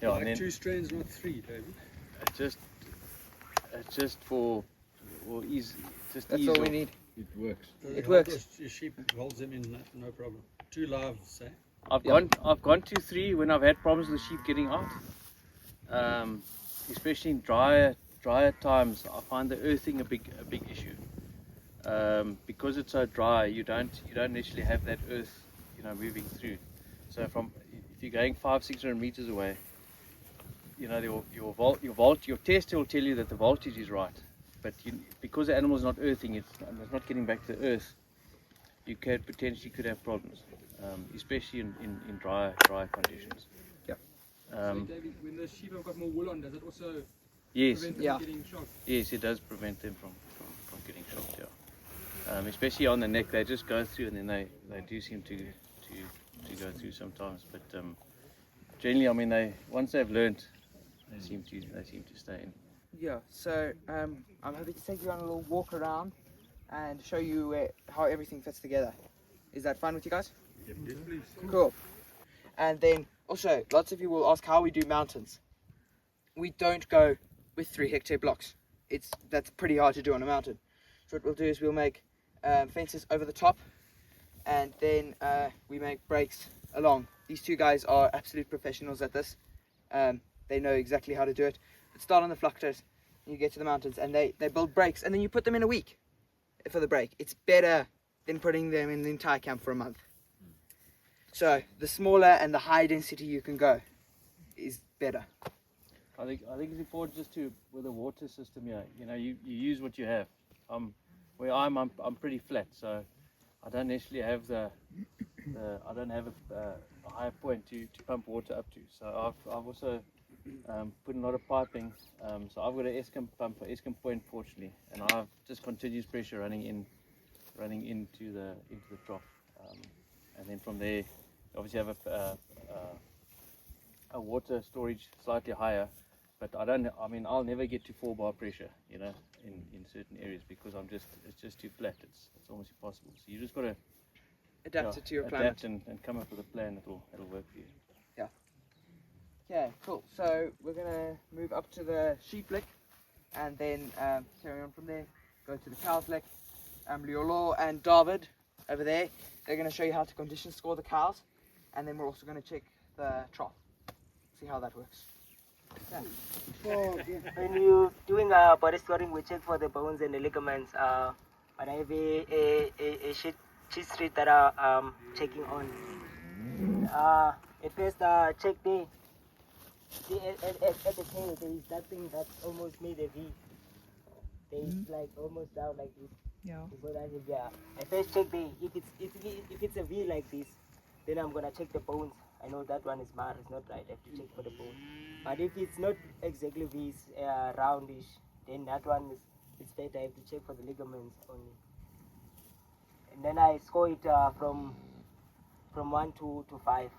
Yeah, like and then 2 strands, not 3, David. It's just for ease. Just That's ease all we off. need. It works. It works. Your sheep holds them in, no problem. 2 live, say. I've gone to 3 when I've had problems with the sheep getting out. Especially in drier times, I find the earthing a big issue. Because it's so dry, you don't actually have that earth, moving through. So if you're going 500-600 meters away, your test will tell you that the voltage is right, but because the animal is not earthing, it's not getting back to the earth, you potentially could have problems, especially in dry conditions. Yeah. So David, when the sheep have got more wool on, does it also Yes. prevent them Yeah. from getting shocked? Yes, it does prevent them from getting shocked. Yeah. Especially on the neck, they just go through, and then they do seem to go through sometimes. But generally, I mean, once they've learnt, they seem to stay in. Yeah, so I'm happy to take you on a little walk around and show you how everything fits together. Is that fine with you guys? Yes, please. Cool. And then also, lots of you will ask how we do mountains. we don't go with 3 hectare blocks. That's pretty hard to do on a mountain. So what we'll do is we'll make fences over the top, and then we make breaks along. These two guys are absolute professionals at this. They know exactly how to do it. But start on the fluctuators, and you get to the mountains, and they build breaks, and then you put them in a week for the break. It's better than putting them in the entire camp for a month. So the smaller and the high density you can go is better. I think it's important just to, with a water system here, you use what you have. Where I'm pretty flat, so I don't necessarily have I don't have a higher point to pump water up to. So I've also put a lot of piping. So I've got an Eskom pump for Eskom point, fortunately, and I've just continuous pressure running into the trough, and then from there, obviously have a water storage slightly higher. But I'll never get to 4 bar pressure, in certain areas, because it's just too flat. It's almost impossible. So you just got to Adapt it to your climate. Adapt and come up with a plan that'll work for you. Yeah. Okay, cool. So we're gonna move up to the sheep lick, and then carry on from there. Go to the cows lick. Liolo and David over there, they're gonna show you how to condition score the cows, and then we're also gonna check the trough. See how that works. Yeah. When you're doing body scoring, we check for the bones and the ligaments. But I have a cheat street that I'm checking on. At first, check the at the tail. There is that thing that almost made a V. There is like almost down like this. Yeah. Before that, yeah. I first check if it's a V like this, then I'm gonna check the bones. I know that one is marred, it's not right. I have to check for the bone. But if it's not exactly V, roundish, then that one is better. I have to check for the ligaments only. And then I score it from 1 to 5.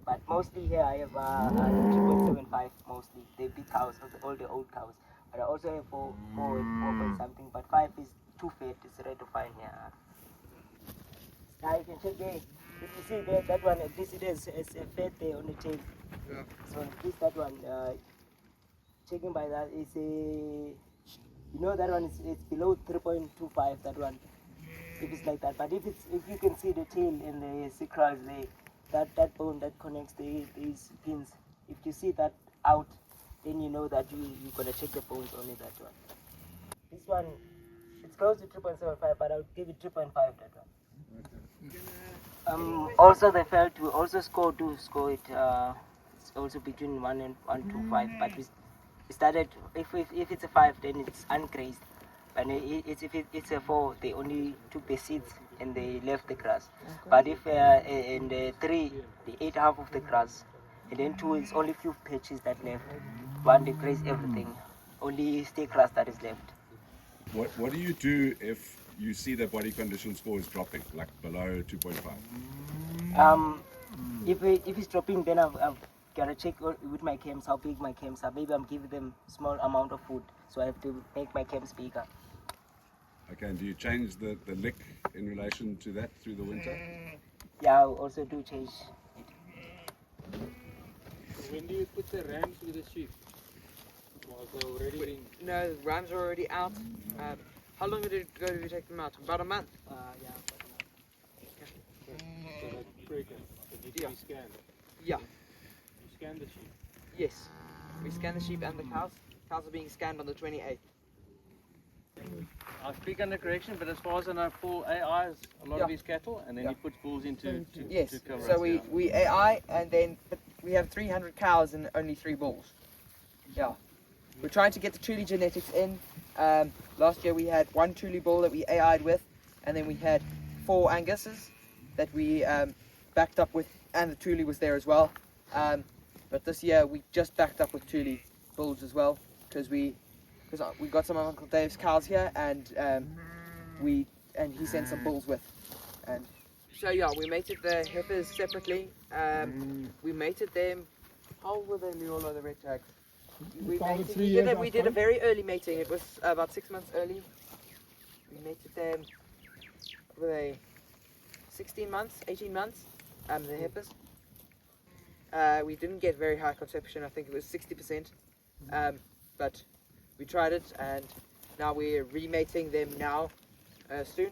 But mostly here I have 3.75 mostly. The big cows, all the old cows. But I also have 4 point something. But 5 is too fat. It's rare to find here. Now you can check there. If you see there, that one, at least it has a fat there on the tail. Yeah. So at least that one, checking by that is a, that one is it's below 3.25. That one, if it's like that. But if you can see the tail and the sacral there, that bone that connects these pins, if you see that out, then you know that you're gonna check the bones only that one. This one, it's close to 3.75, but I'll give it 3.5 that one. Also the felt we also score it. It's also between 1 to 5. But we started if it's a 5, then it's ungrazed. But if it's a 4, they only took the seeds and they left the grass. Okay. But if in the 3, they ate half of the grass, and then 2 is only few patches that left. 1 they grazed everything, only stay grass that is left. What do you do if you see the body condition score is dropping, like below 2.5? If it's dropping, then I've got to check with my camps how big my camps are. Maybe I'm giving them small amount of food, so I have to make my camps bigger. Okay, and do you change the lick in relation to that through the winter? Yeah, I also do change it. When do you put the rams with the sheep? Was they already being... No, the rams are already out. How long did it go to take them out? About a month? Yeah, about a month. So that's pregnant. They need to be scanned. Yeah. You scan the sheep? Yes. We scan the sheep and the cows. Cows are being scanned on the 28th. I speak under correction, but as far as I know, Paul AIs a lot of his cattle, and then he puts bulls into yes. to cover So us, we AI, and then but we have 300 cows and only 3 bulls. Yeah. We're trying to get the Truly genetics in. Last year we had 1 Truly bull that we AI'd with, and then we had 4 Anguses that we backed up with, and the Truly was there as well. But this year we just backed up with Truly bulls as well, because we got some of Uncle Dave's cows here, and he sent some bulls with. And so yeah, we mated the heifers separately. We mated them. How old were they, Leola, the red tags? We did a very early mating. It was about 6 months early. We mated them. Were they 16 months, 18 months? The heifers. we didn't get very high conception. I think it was 60%, but we tried it, and now we're remating them now soon.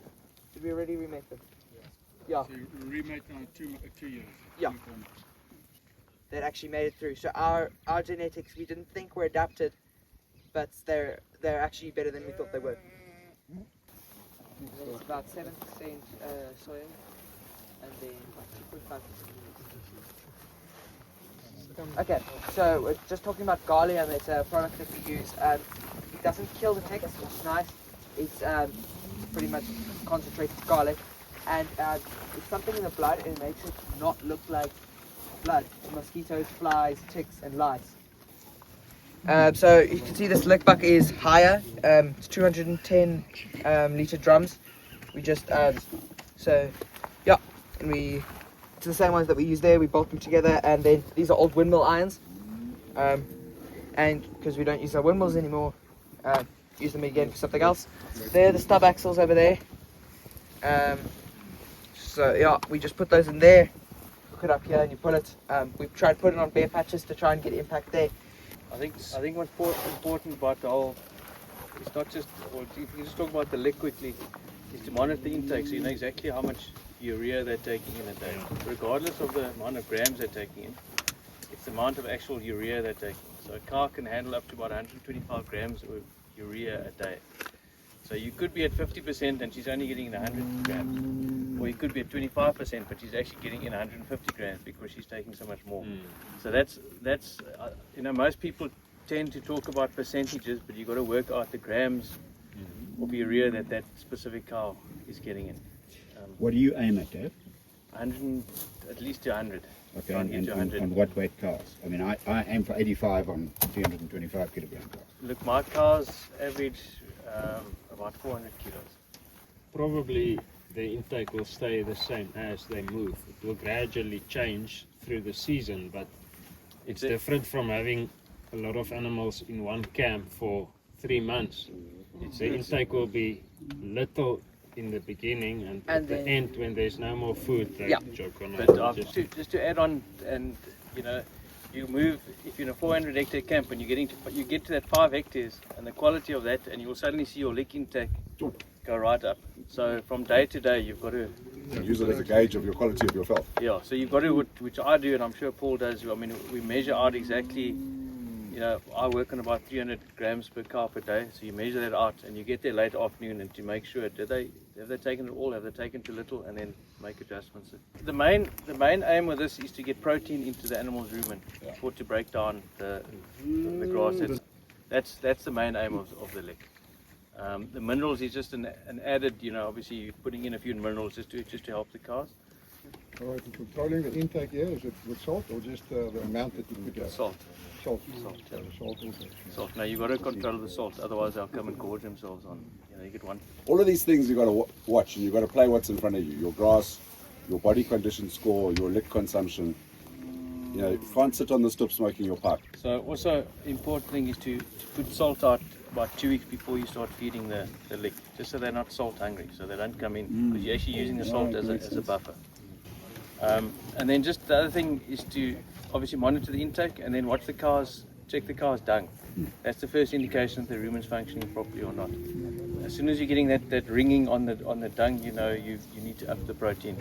Did we already remate them? Yeah. So you remade now 2 years. Yeah. That actually made it through. So our genetics, we didn't think were adapted, but they're actually better than we thought they were. It's about 7% soil, and then 2.5%. Okay, so we're just talking about Garlium. It's a product that we use. It doesn't kill the ticks, which is nice. It's pretty much concentrated garlic, and it's something in the blood, and it makes it not look like blood. Mosquitoes, flies, ticks, and lice. So you can see this lick buck is higher. It's 210 litre drums. We just so yeah, and it's the same ones that we use there. We bolt them together, and then these are old windmill irons. And because we don't use our windmills anymore, use them again for something else. They're the stub axles over there. So yeah, we just put those in there, hook it up here, and you pull it. We try to put it on bare patches to try and get impact there. I think what's important about the whole, it's not just, or if you just talk about the lick quickly, is to monitor the intake so you know exactly how much urea they're taking in a day. Regardless of the amount of grams they're taking in, it's the amount of actual urea they're taking. So a cow can handle up to about 125 grams of urea a day. So you could be at 50% and she's only getting in 100 grams. Or you could be at 25% but she's actually getting in 150 grams because she's taking so much more. So that's you know, most people tend to talk about percentages, but you've got to work out the grams of urea that specific cow is getting in. What do you aim at, Dave? 100, at least to 100. Okay, and on what weight cows? I mean, I aim for 85 on 325 kilogram cows. Look, my cows average about 400 kilos. Probably the intake will stay the same as they move. It will gradually change through the season, but it's different from having a lot of animals in one camp for 3 months. The intake will be little in the beginning, and at the end, when there's no more food, they joke on it. But just to add on, and you know, you move, if you're in a 400 hectare camp and you get to that 5 hectares, and the quality of that, and you'll suddenly see your lick intake go right up. So from day to day, you've got to use it as a gauge of your quality of your felt. Yeah, so you've got to, which I do, and I'm sure Paul does. I mean, we measure out exactly. You know, I work on about 300 grams per cow per day, so you measure that out, and you get there late afternoon, and to make sure have they taken it all, have they taken too little, and then make adjustments. The main aim with this is to get protein into the animal's rumen for to break down the grass. That's the main aim of the lick. The minerals is just an added, you know, obviously you're putting in a few minerals just to help the cows. All right, controlling the intake here, is it with salt or just the amount that you put out? Salt. Salt. Yeah. Salt also. Salt. Now you've got to control the salt, otherwise they'll come and gorge themselves on. You know, you get one. All of these things you've got to watch, and you've got to play what's in front of you. Your grass, your body condition score, your lick consumption. You know, you can't sit on the stoop smoking your pipe. So also important thing is to put salt out about 2 weeks before you start feeding the lick, just so they're not salt hungry, so they don't come in, because you're actually using the salt as a buffer. And then just the other thing is to obviously monitor the intake, and then watch the cows, check the cow's dung. That's the first indication that the rumen's functioning properly or not. As soon as you're getting that ringing on the dung, you know you need to up the protein.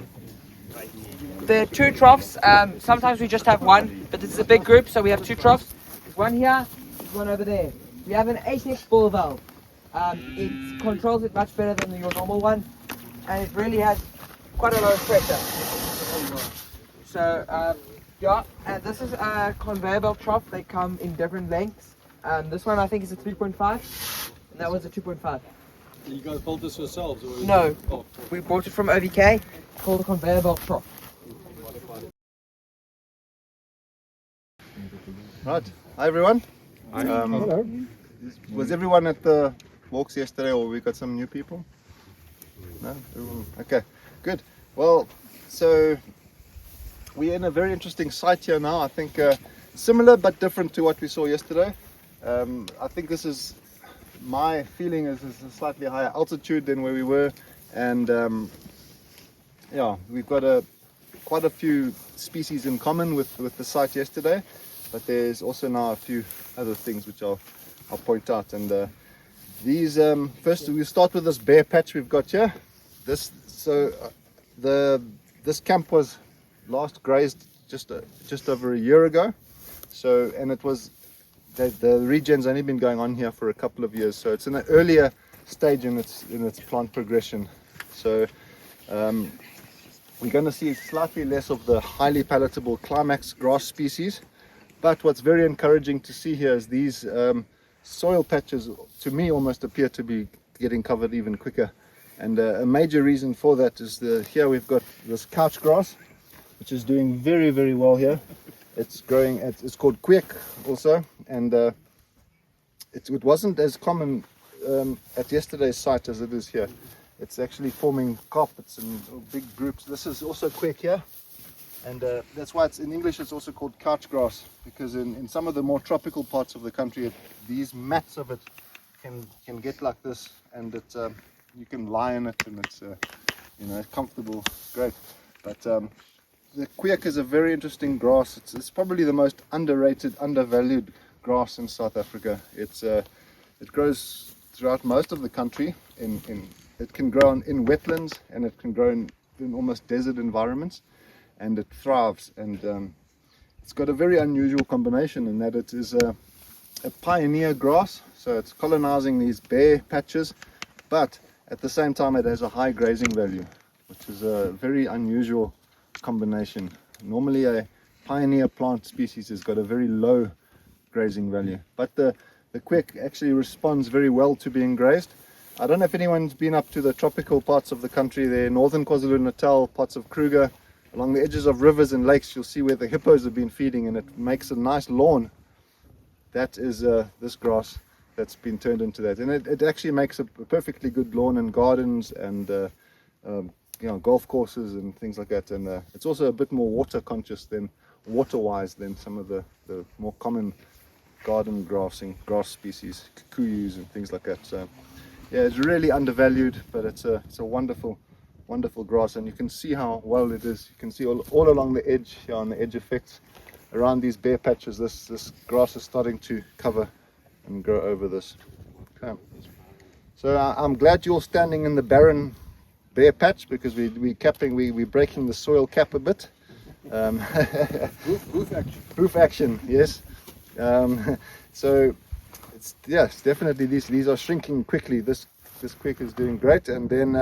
There are 2 troughs. Sometimes we just have one, but this is a big group, so we have 2 troughs. There's one here, there's one over there. We have an 8X ball valve. It controls it much better than your normal one, and it really has quite a lot of pressure. So yeah, and this is a conveyor belt trough. They come in different lengths. This one I think is a 3.5, and that was a 2.5. You guys built this yourselves? Or no, we bought it from OVK. It's called a conveyor belt trough. Right, hi everyone. Hello. Was everyone at the walks yesterday, or we got some new people? No? Okay, good. Well, so we're in a very interesting site here now. I think similar but different to what we saw yesterday. I think this is, my feeling is a slightly higher altitude than where we were, and yeah, we've got a quite a few species in common with the site yesterday, but there's also now a few other things which I'll point out. And these first we'll start with this bare patch we've got here. This camp was last grazed just over a year ago. So, and it was the regen's only been going on here for a couple of years, so it's in an earlier stage in its plant progression. So we're going to see slightly less of the highly palatable climax grass species, but what's very encouraging to see here is these soil patches, to me, almost appear to be getting covered even quicker. And a major reason for that is here we've got this couch grass, which is doing very, very well here. It's growing, it's called quirk also, and it wasn't as common at yesterday's site as it is here. It's actually forming carpets and big groups. This is also quirk here, and that's why it's in English it's also called couch grass, because in some of the more tropical parts of the country, these mats of it can get like this, and you can lie in it, and it's comfortable, great. But the quirk is a very interesting grass. It's probably the most underrated, undervalued grass in South Africa. It grows throughout most of the country. It can grow in wetlands, and it can grow in almost desert environments, and it thrives. And it's got a very unusual combination in that it is a pioneer grass, so it's colonizing these bare patches, but at the same time it has a high grazing value, which is a very unusual combination. Normally a pioneer plant species has got a very low grazing value, but the quirk actually responds very well to being grazed. I don't know if anyone's been up to the tropical parts of the country there, northern KwaZulu-Natal, parts of Kruger, along the edges of rivers and lakes. You'll see where the hippos have been feeding, and it makes a nice lawn. That is this grass that's been turned into that, and it actually makes a perfectly good lawn and gardens and golf courses and things like that. And it's also a bit more water conscious water-wise than some of the more common garden grass species, kukuyus and things like that. So yeah, it's really undervalued, but it's a wonderful grass, and you can see how well it is. You can see all along the edge here, on the edge effects around these bare patches, this grass is starting to cover and grow over this. Okay. So I'm glad you're standing in the barren bare patch, because we're breaking the soil cap a bit. Hoof action, yes. So it's definitely these are shrinking quickly. This quirk is doing great, and then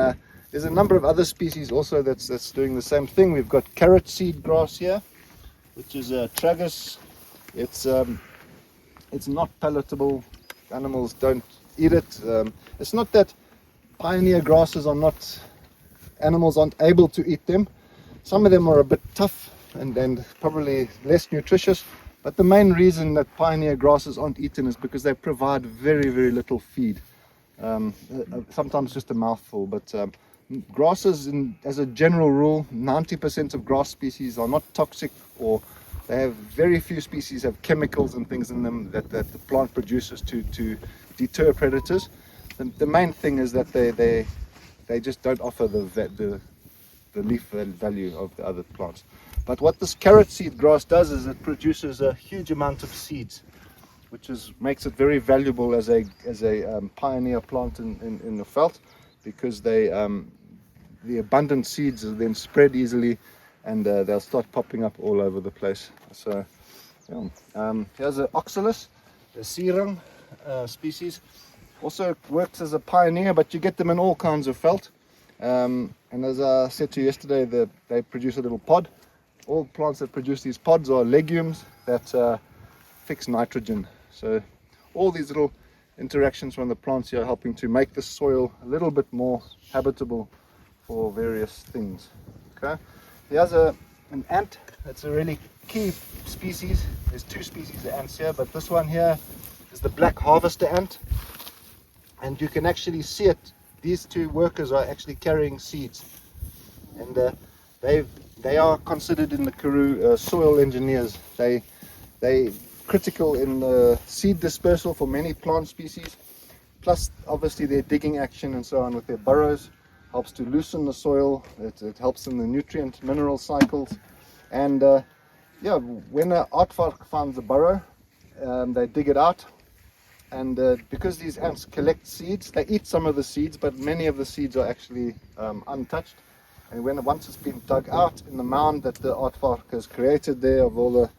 there's a number of other species also that's doing the same thing. We've got carrot seed grass here, which is a tragus. It's not palatable. Animals don't eat it. It's not that pioneer grasses are not, animals aren't able to eat them. Some of them are a bit tough and probably less nutritious, but the main reason that pioneer grasses aren't eaten is because they provide very, very little feed. Sometimes just a mouthful, but grasses, as a general rule, 90% of grass species are not toxic, or they have very few species have chemicals and things in them that the plant produces to deter predators. The main thing is that they just don't offer the leaf value of the other plants. But what this carrot seed grass does is it produces a huge amount of seeds, which makes it very valuable as a pioneer plant in the veld, because the abundant seeds are then spread easily, and they'll start popping up all over the place. So here's an oxalis, a sirang species. Also works as a pioneer, but you get them in all kinds of veld. And as I said to you yesterday, they produce a little pod. All plants that produce these pods are legumes that fix nitrogen. So all these little interactions from the plants here are helping to make the soil a little bit more habitable for various things. Okay, here's an ant. That's a really key species. There's two species of ants here, but this one here is the black harvester ant, and you can actually see it. These two workers are actually carrying seeds, and they are considered in the Karoo soil engineers. They critical in the seed dispersal for many plant species, plus obviously their digging action and so on with their burrows. helps to loosen the soil, it helps in the nutrient mineral cycles. And yeah, when an aardvark finds a burrow, they dig it out, and because these ants collect seeds, they eat some of the seeds, but many of the seeds are actually untouched. And once it's been dug out in the mound that the aardvark has created there of all the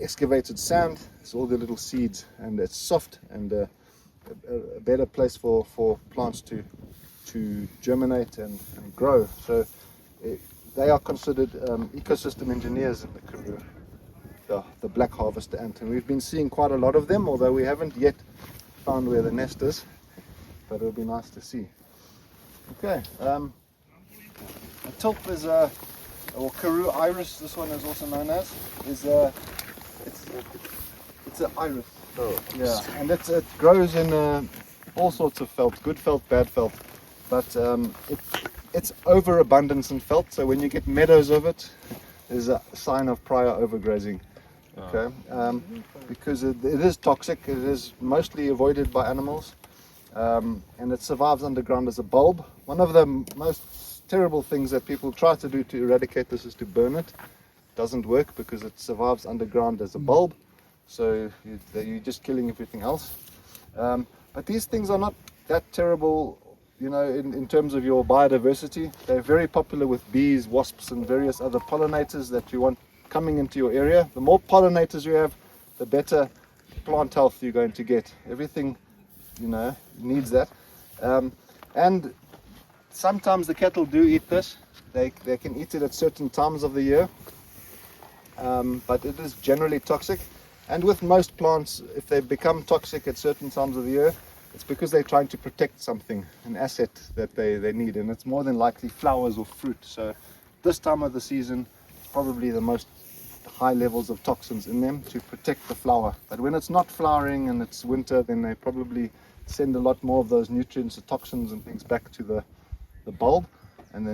excavated sand, it's all the little seeds, and it's soft and a better place for plants to germinate and grow. So they are considered ecosystem engineers in the Karoo, the black harvester ant, and we've been seeing quite a lot of them, although we haven't yet found where the nest is, but it'll be nice to see. Okay, a tilp is or Karoo iris, this one is also known as, is it's an iris. Oh. Yeah, and it grows in all sorts of felt, good felt, bad felt, but it's overabundance in felt, so when you get meadows of it, there's a sign of prior overgrazing. Okay, because it is toxic, it is mostly avoided by animals, and it survives underground as a bulb. One of the most terrible things that people try to do to eradicate this is to burn it. It doesn't work because it survives underground as a bulb, so you're just killing everything else. But these things are not that terrible, you know, in terms of your biodiversity. They're very popular with bees, wasps, and various other pollinators that you want coming into your area. The more pollinators you have, the better plant health you're going to get. Everything, you know, needs that. And sometimes the cattle do eat this. They can eat it at certain times of the year, but it is generally toxic. And with most plants, if they become toxic at certain times of the year, it's because they're trying to protect something, an asset that they need, and it's more than likely flowers or fruit. So this time of the season, it's probably the most high levels of toxins in them to protect the flower. But when it's not flowering and it's winter, then they probably send a lot more of those nutrients, the toxins and things back to the bulb. And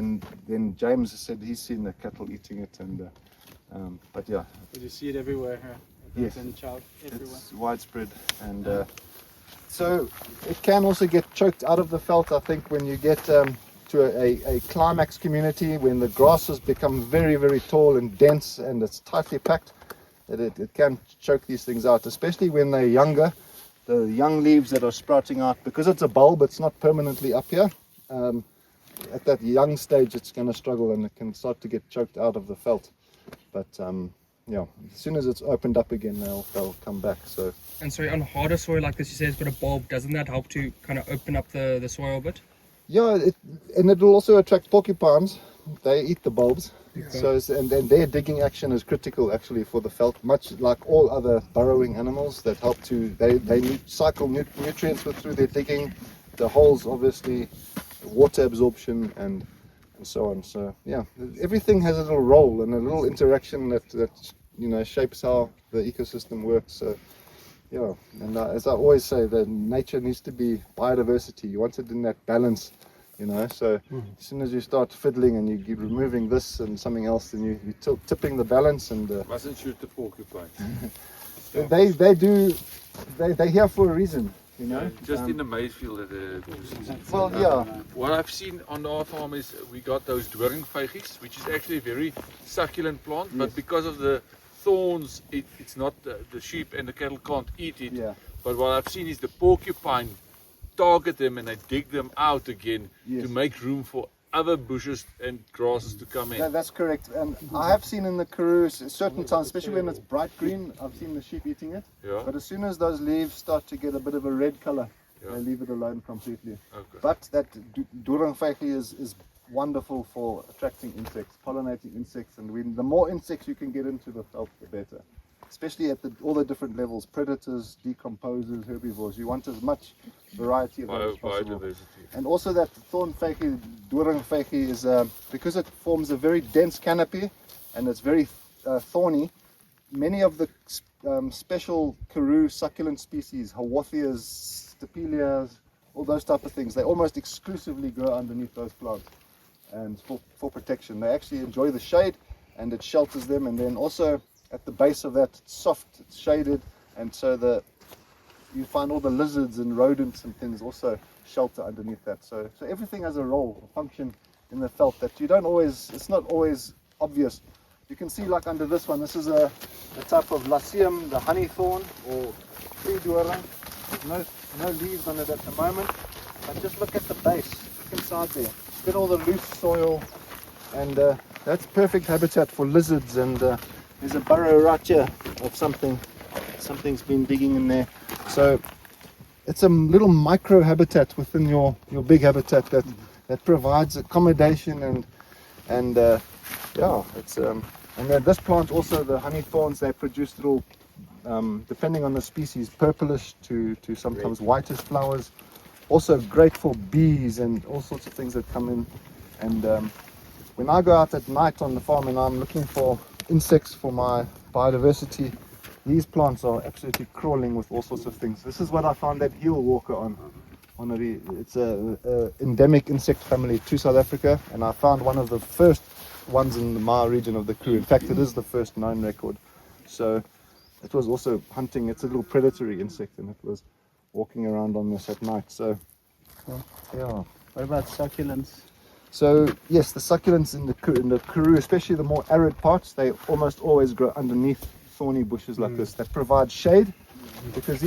then James has said he's seen the cattle eating it, and but yeah. But you see it everywhere here. Yes, everywhere. it's widespread, and so it can also get choked out of the veld. I think when you get to a climax community, when the grasses become very, very tall and dense and it's tightly packed, it can choke these things out, especially when they're younger. The young leaves that are sprouting out, because it's a bulb, it's not permanently up here. At that young stage, it's going to struggle and it can start to get choked out of the veld. But yeah, as soon as it's opened up again, they'll come back. So. And sorry, on harder soil like this, you say it's got a bulb. Doesn't that help to kind of open up the soil a bit? Yeah, and it will also attract porcupines. They eat the bulbs. Yeah. So and their digging action is critical actually for the veld, much like all other burrowing animals that help to they cycle nutrients through their digging. The holes, obviously, water absorption and so on. So yeah, everything has a little role and a little interaction that you know shapes how the ecosystem works. So yeah, and as I always say, that nature needs to be biodiversity. You want it in that balance, you know. So as soon as you start fiddling and you keep removing this and something else, then you're tipping the balance. And mustn't shoot the porcupine. they're here for a reason. You know, just in the maize field at the well, yeah. What I've seen on our farm is we got those doringvijgies, which is actually a very succulent plant, yes. But because of the thorns, it's not the sheep and the cattle can't eat it. Yeah. But what I've seen is the porcupine target them and they dig them out again, yes. To make room for other bushes and grasses to come in. Yeah, that's correct. And I have seen in the Karoo certain times, especially when it's bright green, I've seen the sheep eating it. Yeah. But as soon as those leaves start to get a bit of a red color, yeah. They leave it alone completely. Okay. But that doringvijgie is wonderful for attracting insects, pollinating insects, and the more insects you can get into the veld, the better. Especially at all the different levels, predators, decomposers, herbivores. You want as much variety of those as possible. And also that thornvijgie, doringvijgie is, because it forms a very dense canopy and it's very thorny, many of the special Karoo succulent species, Hawathias, Stapelias, all those type of things, they almost exclusively grow underneath those plants and for protection. They actually enjoy the shade and it shelters them, and then also at the base of that, it's soft, it's shaded, and so you find all the lizards and rodents and things also shelter underneath that. So everything has a role, a function in the veld that you don't always, it's not always obvious. You can see like under this one, this is a type of Lycium, the honey thorn or tree doring. There's no leaves on it at the moment, but just look at the base, look inside there. Look at all the loose soil, and that's perfect habitat for lizards. And there's a burrow right here of something's been digging in there. So it's a little micro habitat within your big habitat that provides accommodation and yeah, it's and then this plant also, the honey thorns, they produce little depending on the species, purplish to sometimes whitish flowers. Also great for bees and all sorts of things that come in. And when I go out at night on the farm and I'm looking for insects for my biodiversity, these plants are absolutely crawling with all sorts of things. This is what I found that heel walker on. It's a endemic insect family to South Africa, and I found one of the first ones in my region of the Karoo. In fact, it is the first known record. So it was also hunting. It's a little predatory insect, and it was walking around on this at night. So yeah. What about succulents? So yes, the succulents in the Karoo, especially the more arid parts, they almost always grow underneath thorny bushes like this that provide shade, because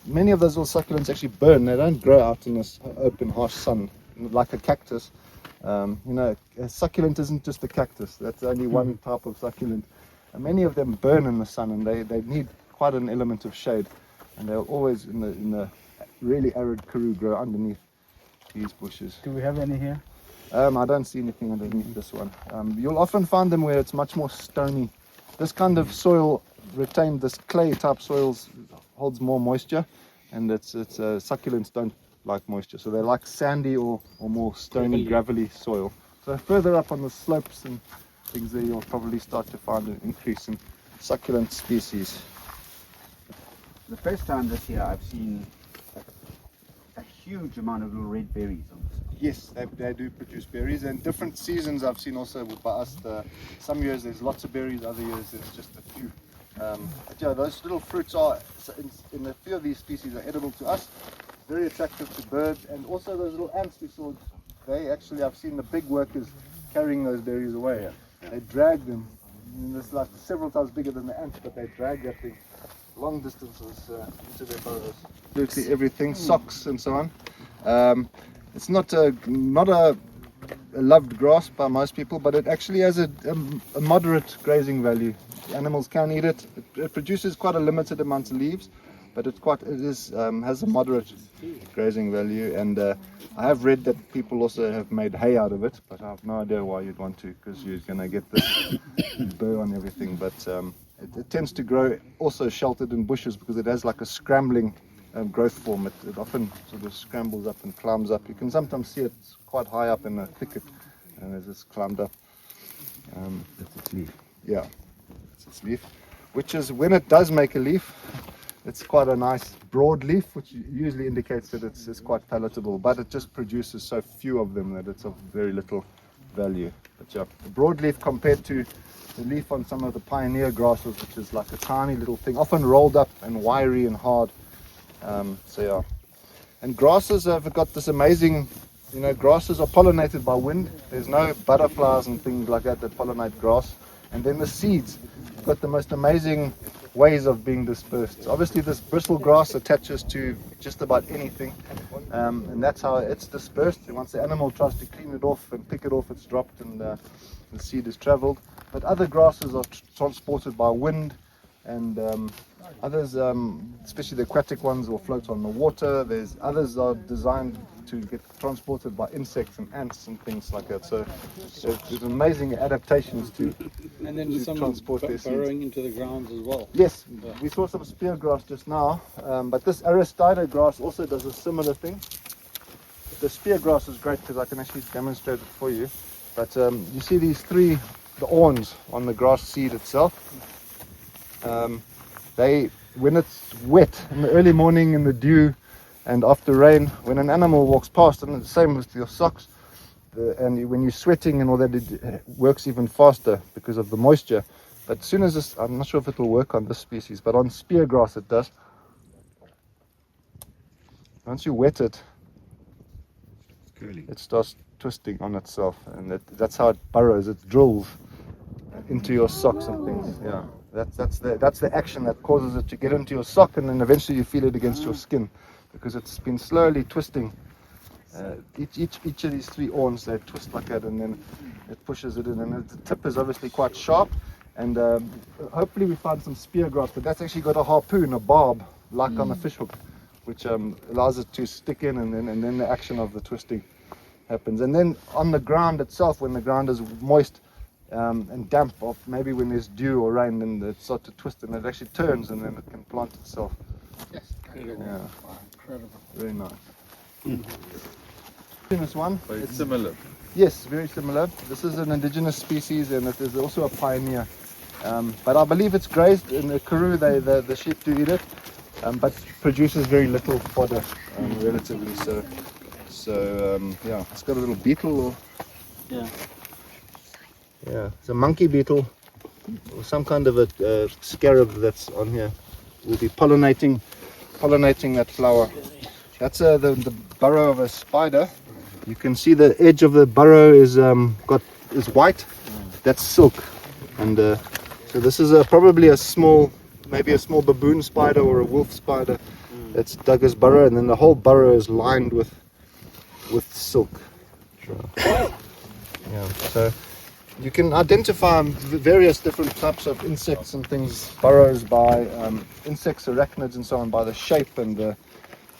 many of those little succulents actually burn. They don't grow out in this open, harsh sun like a cactus. You know, a succulent isn't just a cactus. That's only one type of succulent. And many of them burn in the sun, and they need quite an element of shade. And they'll always in the really arid Karoo grow underneath these bushes. Do we have any here? I don't see anything underneath this one. You'll often find them where it's much more stony. This kind of soil this clay type soils holds more moisture, and succulents don't like moisture, so they like sandy or more stony, gravelly soil. So further up on the slopes and things there, you'll probably start to find an increase in succulent species. The first time this year I've seen a huge amount of little red berries on this. Yes, they do produce berries, and different seasons I've seen also by us. Some years there's lots of berries, other years there's just a few. But yeah, those little fruits are, in a few of these species, are edible to us, very attractive to birds, and also those little ants we saw, I've seen the big workers carrying those berries away. They drag them, and it's like several times bigger than the ants, but they drag that thing long distances into their burrows. Absolutely everything, socks and so on. It's not a loved grass by most people, but it actually has a moderate grazing value. The animals can eat it. It produces quite a limited amount of leaves, but it has a moderate grazing value. And I have read that people also have made hay out of it, but I have no idea why you'd want to, because you're going to get this burr on everything. But it tends to grow also sheltered in bushes because it has like a scrambling growth form. It often sort of scrambles up and climbs up. You can sometimes see it quite high up in a thicket, and as it's climbed up. That's its leaf. Yeah, that's its leaf. Which is, when it does make a leaf, it's quite a nice broad leaf, which usually indicates that it's quite palatable, but it just produces so few of them that it's of very little value. But yeah, the broadleaf compared to the leaf on some of the pioneer grasses, which is like a tiny little thing, often rolled up and wiry and hard. So yeah, and grasses have got this amazing, grasses are pollinated by wind. There's no butterflies and things like that pollinate grass. And then the seeds have got the most amazing ways of being dispersed. Obviously this bristle grass attaches to just about anything, and that's how it's dispersed. And once the animal tries to clean it off and pick it off, it's dropped and the seed is traveled. But other grasses are transported by wind, and others, especially the aquatic ones, will float on the water. There's others are designed to get transported by insects and ants and things like that. So there's amazing adaptations to transport their seeds. Burrowing into the grounds as well. Yes, we saw some spear grass just now, but this Aristida grass also does a similar thing. The spear grass is great because I can actually demonstrate it for you. But you see these the awns on the grass seed itself. When it's wet in the early morning in the dew and after rain, when an animal walks past, and the same with your socks, and when you're sweating and all that, it works even faster because of the moisture. But as soon as I'm not sure if it will work on this species, but on spear grass it does. once you wet it, it starts twisting on itself, and that's how it burrows. It drills into your socks and things. Yeah, that's the action that causes it to get into your sock, and then eventually you feel it against your skin, because it's been slowly twisting. Each of these 3 horns, they twist like that, and then it pushes it in, and the tip is obviously quite sharp. And hopefully we find some spear grass, but that's actually got a harpoon, a barb, like on a fish hook, which allows it to stick in, and then the action of the twisting happens. And then on the ground itself, when the ground is moist and damp, or maybe when there's dew or rain, then it starts to twist, and it actually turns, and then it can plant itself. Yes. Yeah. Incredible. Very nice. This one. But it's similar. Yes, very similar. This is an indigenous species, and it is also a pioneer. But I believe it's grazed in the Karoo. The sheep do eat it, but produces very little fodder, relatively. So yeah, it's got a little beetle. Yeah, it's a monkey beetle, or some kind of a scarab that's on here. Will be pollinating that flower. That's the burrow of a spider. You can see the edge of the burrow is white. That's silk, and so this is probably maybe a small baboon spider or a wolf spider that's dug his burrow, and then the whole burrow is lined with silk. Yeah, so you can identify various different types of insects and things, burrows, by insects, arachnids, and so on, by the shape and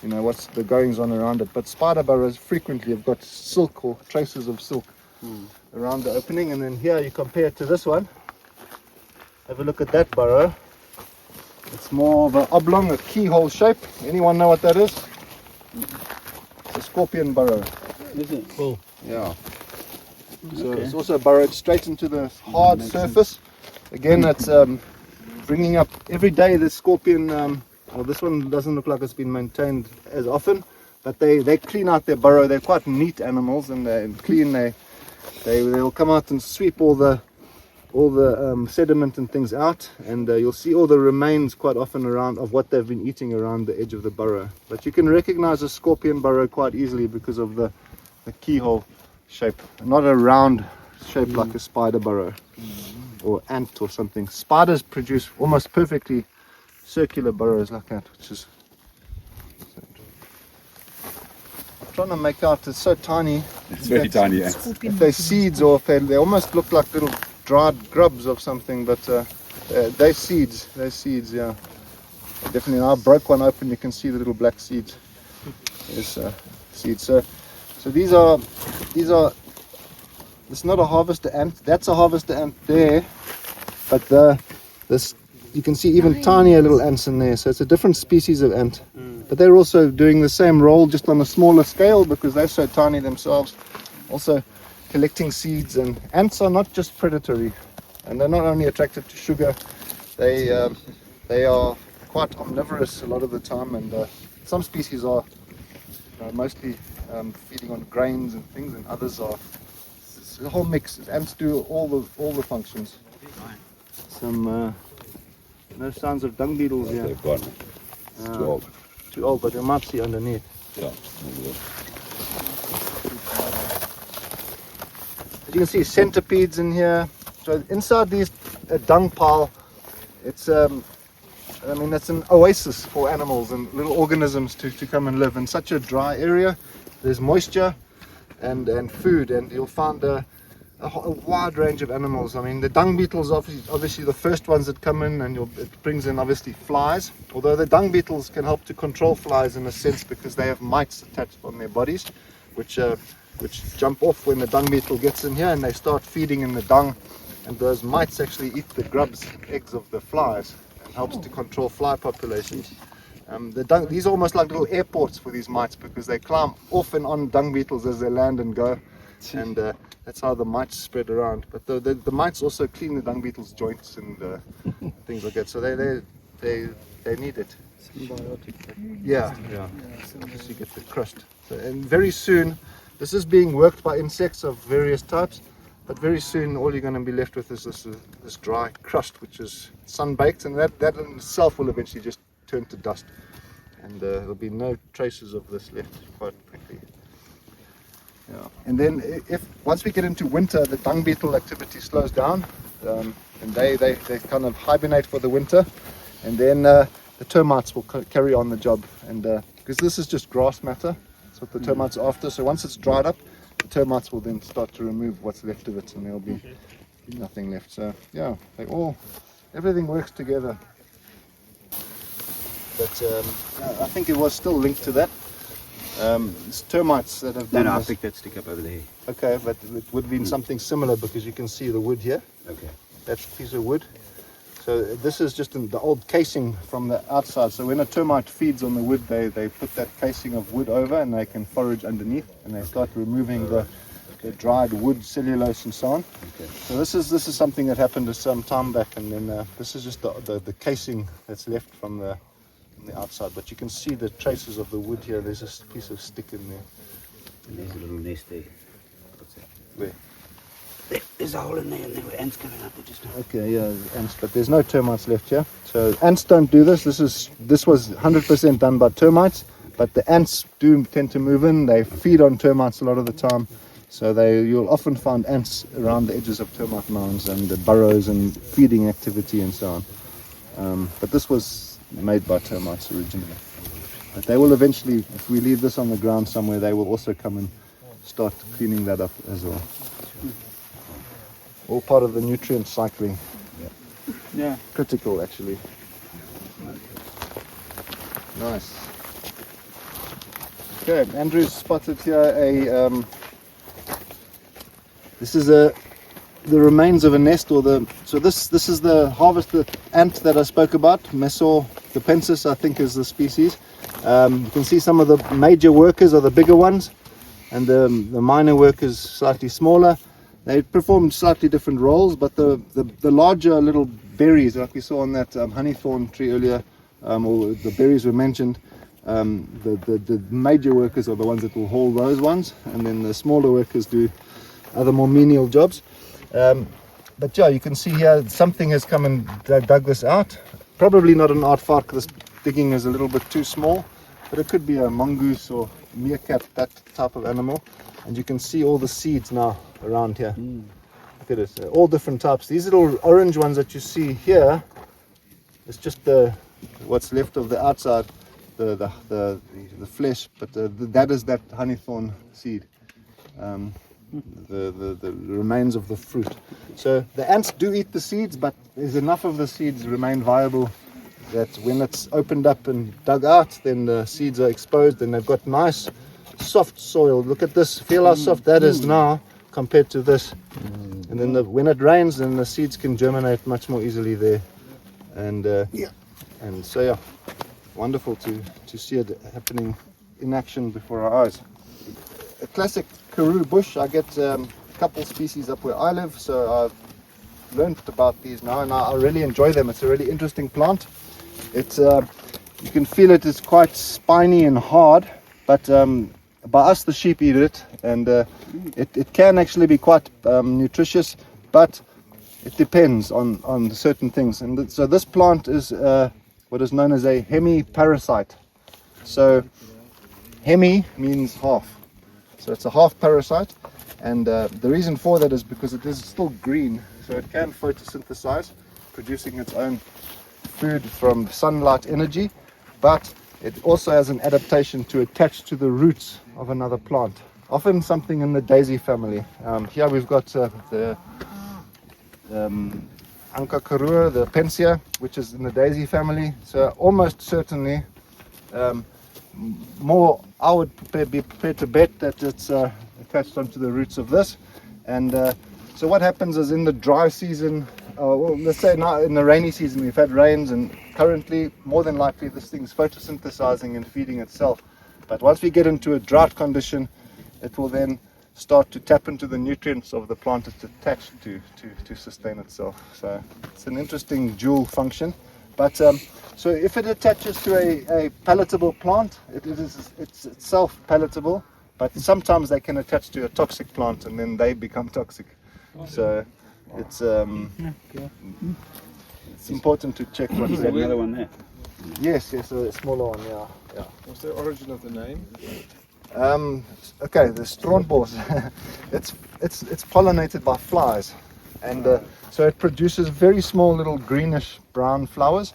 what's the goings on around it. But spider burrows frequently have got silk or traces of silk around the opening. And then here you compare it to this one. Have a look at that burrow. It's more of an oblong, a keyhole shape. Anyone know what that is? It's a scorpion burrow. Is it? Cool. Yeah. So it's also burrowed straight into the hard surface. Again, it's bringing up every day the scorpion. Well, this one doesn't look like it's been maintained as often, but they clean out their burrow. They're quite neat animals, and they're clean. They'll come out and sweep all the sediment and things out, and you'll see all the remains quite often around of what they've been eating around the edge of the burrow. But you can recognize a scorpion burrow quite easily because of the keyhole shape, not a round shape like a spider burrow or ant or something. Spiders produce almost perfectly circular burrows like that, which is I'm trying to make out. It's so tiny. It's very tiny. Yeah. If they're seeds, or if they almost look like little dried grubs of something, but they're seeds. They're seeds. Yeah, definitely. Now I broke one open. You can see the little black seeds. There's seeds. So these are. It's not a harvester ant. That's a harvester ant there, but this. You can see even tinier little ants in there, so it's a different species of ant. But they're also doing the same role, just on a smaller scale, because they're so tiny themselves. Also collecting seeds, and ants are not just predatory, and they're not only attracted to sugar, they are quite omnivorous a lot of the time, and some species are mostly feeding on grains and things, and others are. It's a whole mix. Ants do all the functions. Some. No signs of dung beetles here. They've gone. It's too old. Too old, but you might see underneath. Yeah. You can see centipedes in here. So inside these dung pile, it's it's an oasis for animals and little organisms to come and live in such a dry area. There's moisture and food, and you'll find a wide range of animals. I mean, the dung beetles are obviously the first ones that come in, and it brings in obviously flies. Although the dung beetles can help to control flies in a sense, because they have mites attached on their bodies, which jump off when the dung beetle gets in here, and they start feeding in the dung, and those mites actually eat the grubs, eggs of the flies, and helps to control fly populations. These are almost like little airports for these mites, because they climb off and on dung beetles as they land and go, and that's how the mites spread around. But the mites also clean the dung beetles' joints and things like that. So they need it. Symbiotic. Yeah. Just you get the crust. So, and very soon, this is being worked by insects of various types. But very soon, all you're going to be left with is this dry crust, which is sun-baked, and that in itself will eventually just turn to dust. and there'll be no traces of this left quite quickly. Yeah. And then if once we get into winter, the dung beetle activity slows down, and they kind of hibernate for the winter, and then the termites will carry on the job, and because this is just grass matter, that's what the termites are after. So once it's dried up, the termites will then start to remove what's left of it, and there'll be nothing left. So yeah, everything works together. But I think it was still linked to that. It's termites that have done No, I this. picked that stick up over there. Okay, but it would have been something similar because you can see the wood here. Okay. That's a piece of wood. So this is just the old casing from the outside. So when a termite feeds on the wood, they put that casing of wood over and they can forage underneath, and they start removing the dried wood, cellulose and so on. Okay. So this is something that happened some time back, and then this is just the casing that's left from the outside. But you can see the traces of the wood here. There's a piece of stick in there. And there's a little nest there. What's that? Where? There's a hole in there, and there were ants coming out there just now. Okay, yeah, ants, but there's no termites left here. So ants don't do this. This was 100% done by termites, but the ants do tend to move in. They feed on termites a lot of the time. So you'll often find ants around the edges of termite mounds and the burrows and feeding activity and so on. But this was made by termites originally. But they will eventually, if we leave this on the ground somewhere, they will also come and start cleaning that up as well. All part of the nutrient cycling. Yeah. Critical, actually. Nice. Okay, Andrew's spotted here this is the remains of a nest, so this is the harvested ant that I spoke about. Mesocapensis, I think, is the species. You can see some of the major workers are the bigger ones, and the minor workers slightly smaller. They performed slightly different roles, but the larger little berries, like we saw on that honeythorn tree earlier, or the berries were mentioned, the major workers are the ones that will haul those ones, and then the smaller workers do other more menial jobs. But yeah, you can see here something has come and dug this out. Probably not an aardvark, this digging is a little bit too small, but it could be a mongoose or meerkat, that type of animal. And you can see all the seeds now around here. Look at it, all different types. These little orange ones that you see here, it's just what's left of the outside, the flesh, but that is that honeythorn seed. The remains of the fruit. So the ants do eat the seeds, but there's enough of the seeds remain viable that when it's opened up and dug out, then the seeds are exposed and they've got nice soft soil. Look at this, feel how soft that is now compared to this. And then when it rains, then the seeds can germinate much more easily there. And and so yeah, wonderful to see it happening in action before our eyes. A classic Karoo bush. I get a couple species up where I live, so I've learned about these now, and I really enjoy them. It's a really interesting plant. It's you can feel it is quite spiny and hard, but by us the sheep eat it, and it can actually be quite nutritious, but it depends on certain things. And so this plant is what is known as a hemiparasite. So hemi means half. So it's a half parasite, and the reason for that is because it is still green, so it can photosynthesize, producing its own food from sunlight energy, but it also has an adaptation to attach to the roots of another plant, often something in the daisy family. Here we've got the Karoo, the Pensia, which is in the daisy family, so almost certainly more, I would be prepared to bet that it's attached onto the roots of this. And so what happens is in the dry season, well, let's say now in the rainy season, we've had rains, and currently more than likely this thing's photosynthesizing and feeding itself. But once we get into a drought condition, it will then start to tap into the nutrients of the plant it's attached to sustain itself. So it's an interesting dual function. But so if it attaches to a palatable plant, it's itself palatable, but sometimes they can attach to a toxic plant and then they become toxic. So it's important to check what's There's another one there. Yes, a smaller one, yeah. What's the origin of the name? Okay, the strandbos. it's pollinated by flies, and so it produces very small little greenish brown flowers.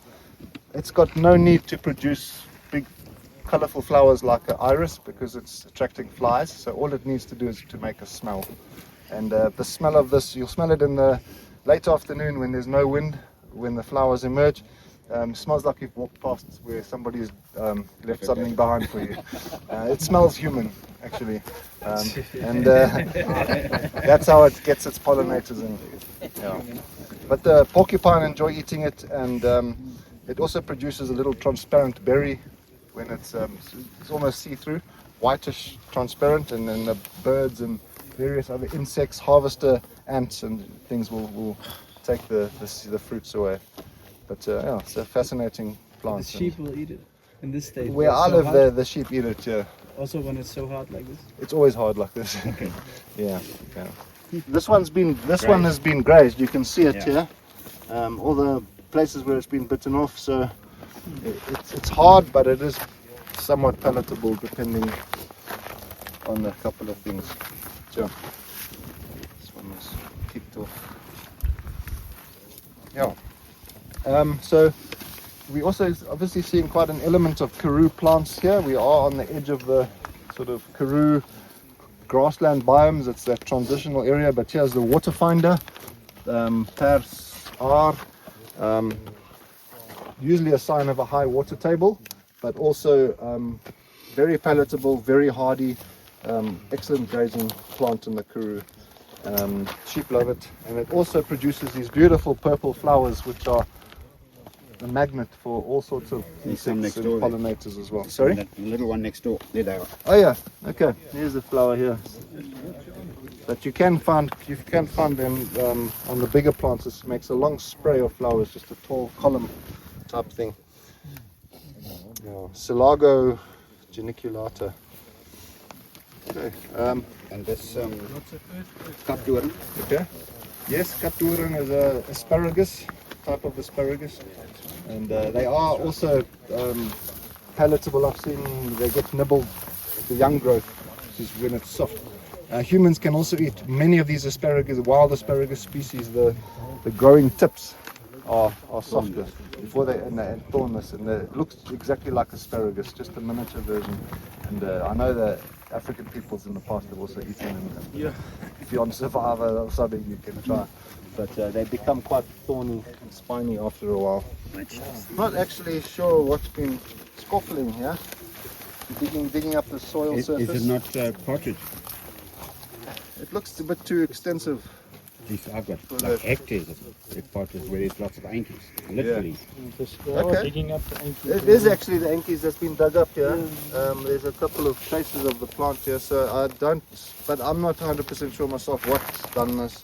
It's got no need to produce big colorful flowers like an iris because it's attracting flies. So all it needs to do is to make a smell, and the smell of this, you'll smell it in the late afternoon when there's no wind, when the flowers emerge. Smells like you've walked past where somebody's left something behind for you. It smells human, actually, and that's how it gets its pollinators in. Yeah. But the porcupine enjoy eating it, and it also produces a little transparent berry when it's almost see-through, whitish transparent, and then the birds and various other insects, harvester ants and things will take the fruits away. But yeah, it's a fascinating plant. The sheep will eat it in this state. Where I live, the sheep eat it, yeah. Also when it's so hard like this? It's always hard like this. Okay. Yeah. This one has been grazed. You can see it here. All the places where it's been bitten off. So it's hard, but it is somewhat palatable depending on a couple of things. So this one was kicked off. Yeah. So we also obviously seeing quite an element of Karoo plants here. We are on the edge of the sort of Karoo grassland biomes. It's that transitional area, but here's the water finder. Pers are usually a sign of a high water table, but also very palatable, very hardy, excellent grazing plant in the Karoo. Sheep love it, and it also produces these beautiful purple flowers, which are a magnet for all sorts of insects and pollinators as well. Sorry? The little one next door. There they are. Oh yeah, okay. Here's a flower here. But you can find them on the bigger plants. This makes a long spray of flowers, just a tall column type thing. Silago geniculata. Okay. And this katdoorn. Okay. Yes, katdoorn is a asparagus, type of asparagus. And they are also palatable. I've seen they get nibbled at the young growth, which is when it's soft. Humans can also eat many of these asparagus, wild asparagus species. The growing tips are softer before they and thornless, and it looks exactly like asparagus, just a miniature version. And I know that African peoples in the past have also eaten them. Yeah. If you're on survivor or something, you can try. But they become quite thorny and spiny after a while. I'm not actually sure what's been scoffling here. Digging up the soil surface. Is it not partridge? It looks a bit too extensive. I've got like hectares of partridge where there's lots of ankies, literally. Yeah. Okay. Digging up the ankies. It is actually the ankies that's been dug up here. There's a couple of traces of the plant here, so but I'm not 100% sure myself what's done this.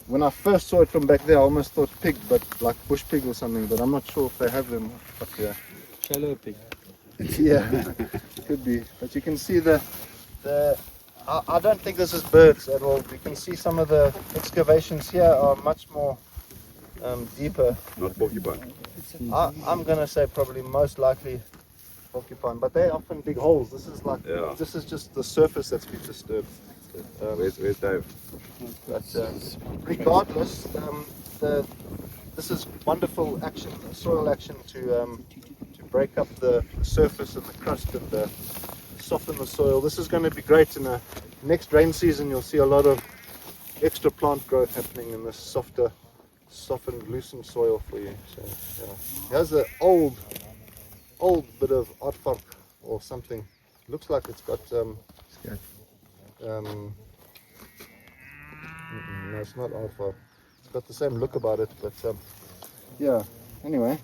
When I first saw it from back there, I almost thought pig, but like bush pig or something, but I'm not sure if they have them up here. Shallow pig. Yeah, could be. But you can see I don't think this is birds at all. You can see some of the excavations here are much more deeper. Not porcupine. I'm going to say probably most likely porcupine, but they're often big holes. This is like, this is just the surface that's been disturbed. Where's Dave? But regardless, this is wonderful action, soil action to break up the surface and the crust and soften the soil. This is going to be great in the next rain season. You'll see a lot of extra plant growth happening in this softer, softened, loosened soil for you. So yeah, here's an old bit of aardvark or something. Looks like it's got no, it's not aardvark. It's got the same look about it, but yeah. Anyway,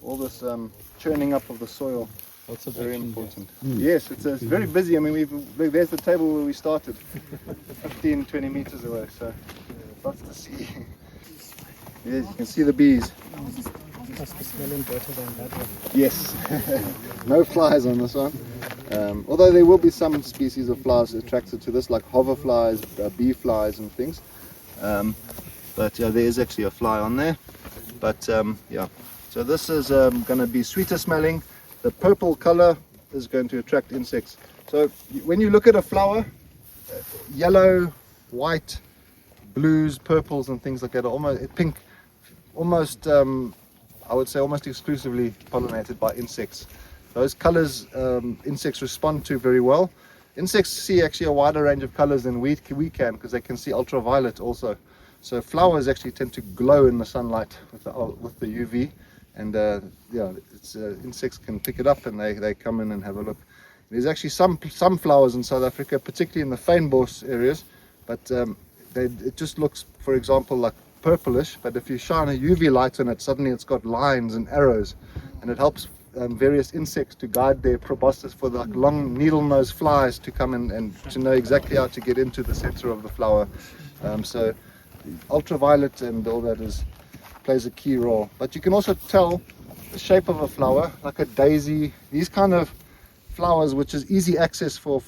all this churning up of the soil. That's very important. Yes, it's very busy. I mean, there's the table where we started, 15-20 meters away. So lots to see. Yes, you can see the bees. Must be smelling better than that one. Yes, no flies on this one. Although there will be some species of flies attracted to this, like hoverflies, bee flies, and things. But yeah, there is actually a fly on there. But yeah, so this is going to be sweeter smelling. The purple color is going to attract insects. So when you look at a flower, yellow, white, blues, purples and things like that, almost pink, almost I would say almost exclusively pollinated by insects. Those colors insects respond to very well. Insects see actually a wider range of colors than we can, because they can see ultraviolet also. So flowers actually tend to glow in the sunlight with the UV, and yeah, insects can pick it up and they come in and have a look. There's actually some flowers in South Africa, particularly in the fynbos areas, but it just looks, for example, like purplish, but if you shine a UV light on it, suddenly it's got lines and arrows, and it helps various insects to guide their proboscis, for the long needle-nosed flies to come in and to know exactly how to get into the center of the flower. So ultraviolet and all that plays a key role. But you can also tell the shape of a flower, like a daisy, these kind of flowers, which is easy access for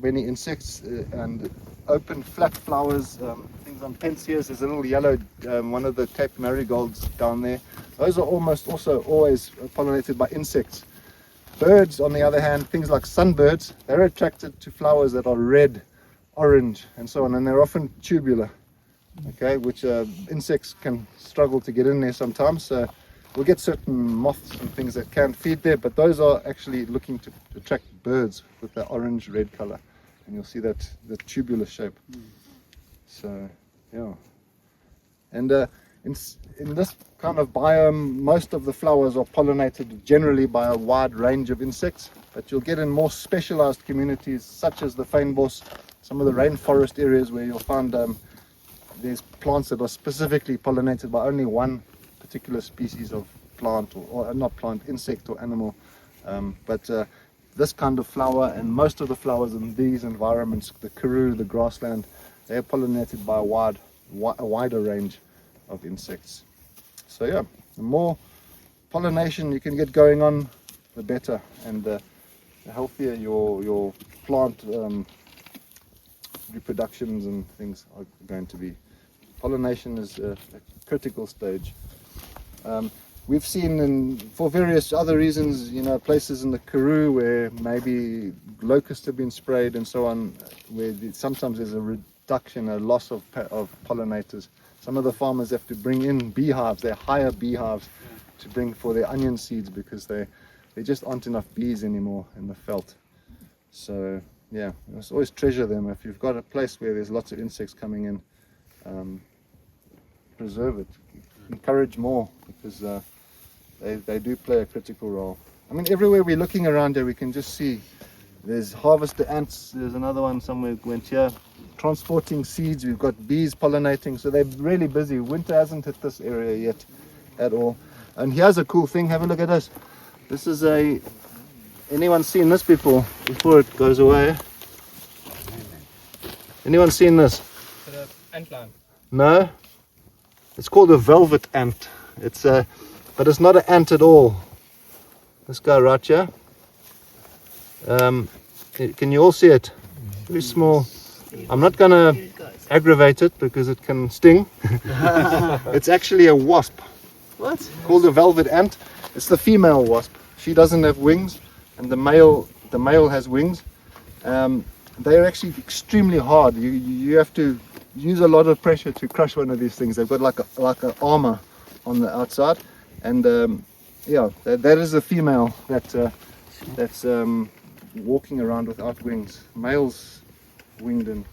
many insects, and open flat flowers, things on pensiers. There's a little yellow one of the Cape marigolds down there. Those are almost also always pollinated by insects. Birds, on the other hand, things like sunbirds, they're attracted to flowers that are red, orange and so on, and they're often tubular, okay, which insects can struggle to get in there sometimes. So we'll get certain moths and things that can feed there, but those are actually looking to attract birds with the orange red color, and you'll see that the tubular shape. So yeah, and in this kind of biome, most of the flowers are pollinated generally by a wide range of insects, but you'll get in more specialized communities such as the fynbos, some of the rainforest areas, where you'll find there's plants that are specifically pollinated by only one particular species of plant, or not plant, insect or animal. But this kind of flower, and most of the flowers in these environments, the Karoo, the Grassland, they're pollinated by a wider range of insects. So yeah, the more pollination you can get going on, the better, and the healthier your plant reproductions and things are going to be. Pollination is a critical stage. We've seen, for various other reasons, places in the Karoo where maybe locusts have been sprayed and so on, where sometimes there's a reduction, a loss of pollinators. Some of the farmers have to bring in beehives, they hire beehives to bring for their onion seeds, because there just aren't enough bees anymore in the veld. So yeah, you must always treasure them. If you've got a place where there's lots of insects coming in, preserve it, encourage more, because they do play a critical role. I mean, everywhere we're looking around here, we can just see there's harvester ants. There's another one somewhere went here, transporting seeds. We've got bees pollinating, so they're really busy. Winter hasn't hit this area yet at all. And here's a cool thing. Have a look at this. This is anyone seen this before it goes away? Anyone seen this? The antlion. No? It's called a velvet ant. But it's not an ant at all. This guy right here. Can you all see it? Very small. I'm not going to aggravate it because it can sting. It's actually a wasp. What? Called a velvet ant. It's the female wasp. She doesn't have wings, and the male has wings. They are actually extremely hard. You have to use a lot of pressure to crush one of these things. They've got like an armor on the outside, and yeah, that is a female that's walking around without wings. Males winged and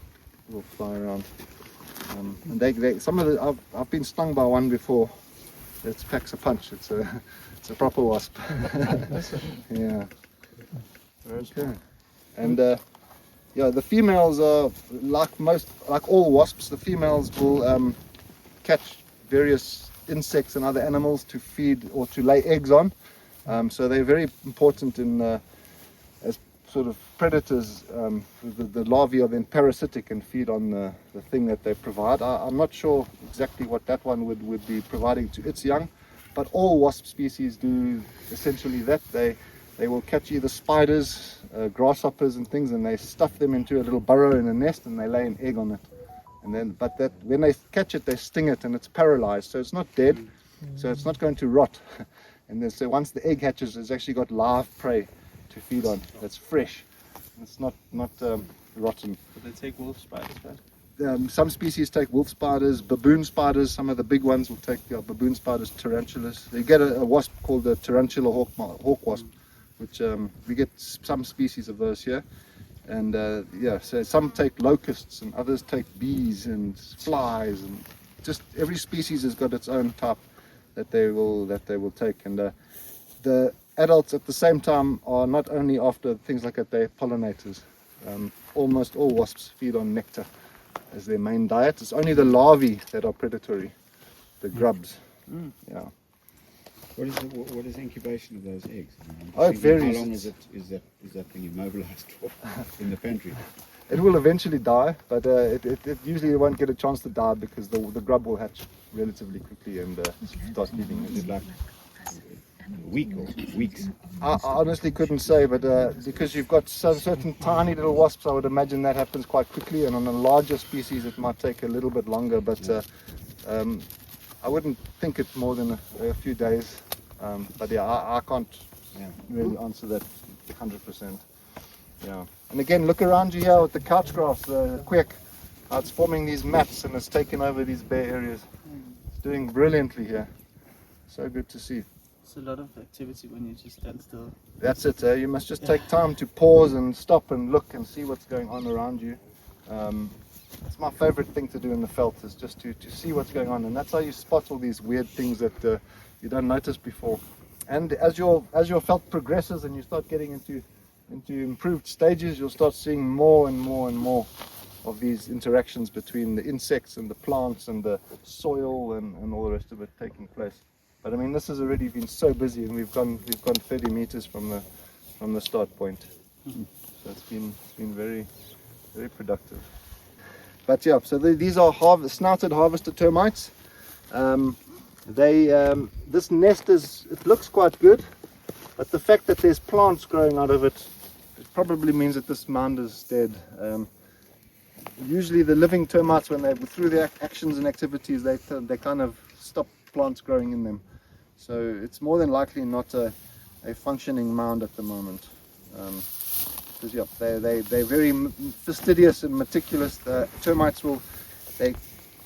will fly around. And I've been stung by one before. It packs a punch. It's a proper wasp. Yeah. Okay. And yeah, the females are like all wasps. The females will catch various insects and other animals to feed or to lay eggs on. So they're very important as sort of predators. The larvae are then parasitic and feed on the thing that they provide. I'm not sure exactly what that one would be providing to its young, but all wasp species do essentially that. They will catch either spiders, grasshoppers and things, and they stuff them into a little burrow in a nest, and they lay an egg on it. And then, when they catch it, they sting it, and it's paralyzed, so it's not dead, So it's not going to rot. And then, so once the egg hatches, it's actually got live prey to feed on. That's fresh. It's not rotten. But they take wolf spiders, right? Some species take wolf spiders, baboon spiders. Some of the big ones will take baboon spiders, tarantulas. You get a wasp called the tarantula hawk wasp, which we get some species of those here. And yeah, so some take locusts and others take bees and flies, and just every species has got its own type that they will take. And the adults at the same time are not only after things like that, they're pollinators. Almost all wasps feed on nectar as their main diet. It's only the larvae that are predatory, the grubs. Yeah. What is incubation of those eggs? Oh, it varies. How long is that thing immobilized for in the pantry? It will eventually die, but it usually won't get a chance to die because the grub will hatch relatively quickly and start feeding. Is it like a week or weeks? I honestly couldn't say, but because you've got certain tiny little wasps, I would imagine that happens quite quickly, and on a larger species it might take a little bit longer, but I wouldn't think it's more than a few days. But yeah, I can't really answer that 100%. Yeah. And again, look around you here with the couch grass, the quirk. It's forming these mats and it's taken over these bare areas. It's doing brilliantly here. So good to see. It's a lot of activity when you just stand still. That's it. You must just take time to pause and stop and look and see what's going on around you. It's my favorite thing to do in the veld, is just to see what's going on, and that's how you spot all these weird things that you don't notice before. And as your veld progresses and you start getting into improved stages, you'll start seeing more and more and more of these interactions between the insects and the plants and the soil and all the rest of it taking place. But I mean, this has already been so busy, and we've gone 30 meters from the start point. So it's been very, very productive. But yeah, so these are snouted harvester termites. This nest it looks quite good, but the fact that there's plants growing out of it probably means that this mound is dead. Usually the living termites, when they through their actions and activities, they kind of stop plants growing in them. So it's more than likely not a functioning mound at the moment. Because yeah, they're very fastidious and meticulous. The termites they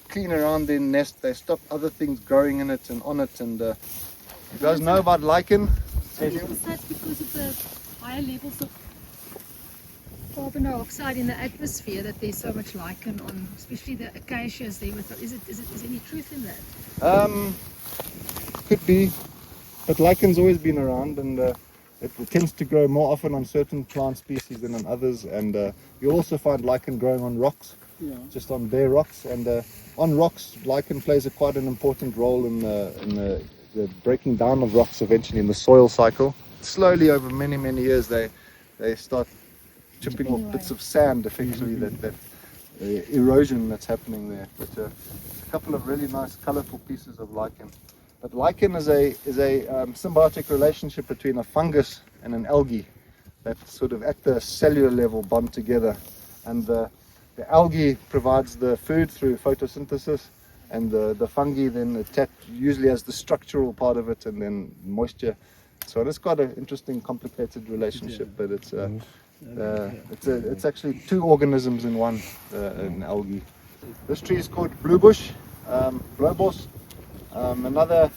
clean around their nest, they stop other things growing in it and on it. And you guys know about lichen? That's because of the higher levels of carbon dioxide in the atmosphere that there's so much lichen on, especially the acacias there. Is any truth in that? Could be, but lichen's always been around, and it tends to grow more often on certain plant species than on others. And you'll also find lichen growing on rocks, just on bare rocks. And on rocks, lichen plays quite an important role in the breaking down of rocks eventually in the soil cycle. Slowly over many years, they start chipping off bits of sand, effectively, that erosion that's happening there. But a couple of really nice, colourful pieces of lichen. But lichen is a symbiotic relationship between a fungus and an algae that sort of at the cellular level bond together. And the algae provides the food through photosynthesis, and the fungi then usually has the structural part of it, and then moisture. So it's quite an interesting, complicated relationship, but it's actually two organisms in one, an algae. This tree is called bluebush, blowboss. Another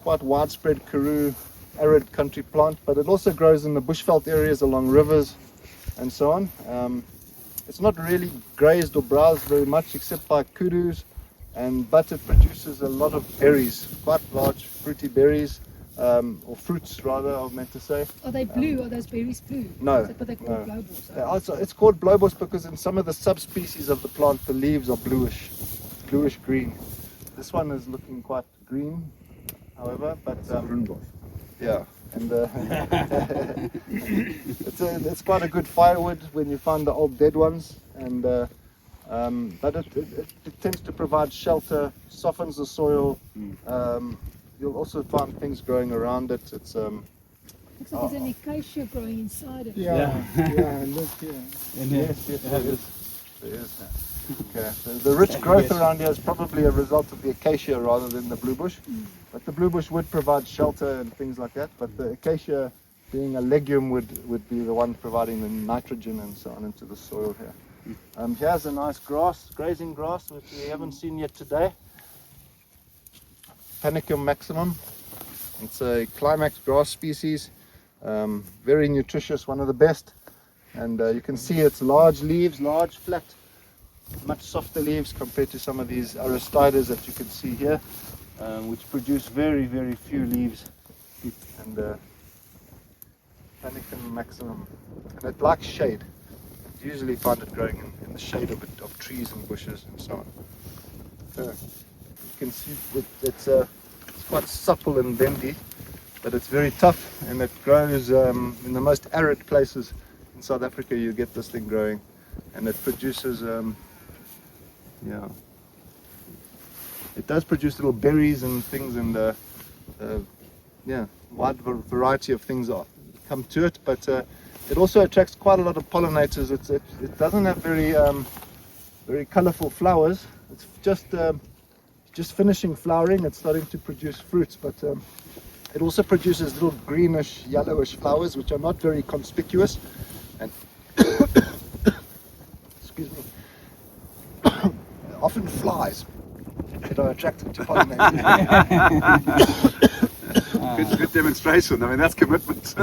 quite widespread Karoo arid country plant, but it also grows in the bushveld areas along rivers and so on. It's not really grazed or browsed very much except by kudus, but it produces a lot of berries, quite large fruity berries, or fruits rather, I meant to say. Are they blue? Are those berries blue? No. Is that what they're called, blowballs? Also, it's called blowballs because in some of the subspecies of the plant, the leaves are bluish green. This one is looking quite green, however, but yeah, and it's quite a good firewood when you find the old dead ones, and but it tends to provide shelter, softens the soil. You'll also find things growing around it. It's looks like there's an acacia growing inside it. Yeah, look here. Yes, there is. Okay. The rich growth around here is probably a result of the acacia rather than the blue bush. But the blue bush would provide shelter and things like that. But the acacia, being a legume, would be the one providing the nitrogen and so on into the soil here. Here's a nice grass, grazing grass, which we haven't seen yet today. Panicum maximum. It's a climax grass species. Very nutritious, one of the best. And you can see it's large leaves, large, flat, much softer leaves compared to some of these aristidas that you can see here, which produce very, very few leaves. And Panicum maximum. And it likes shade. You usually find it growing in the shade of trees and bushes and so on. So you can see it's quite supple and bendy, but it's very tough, and it grows in the most arid places. In South Africa you get this thing growing, and it produces it does produce little berries and things, and wide variety of things come to it, but it also attracts quite a lot of pollinators. It doesn't have very colorful flowers. It's just finishing flowering. It's starting to produce fruits, but it also produces little greenish, yellowish flowers, which are not very conspicuous. And excuse me, often flies that are attracted to pollinators. Good demonstration. I mean, that's commitment.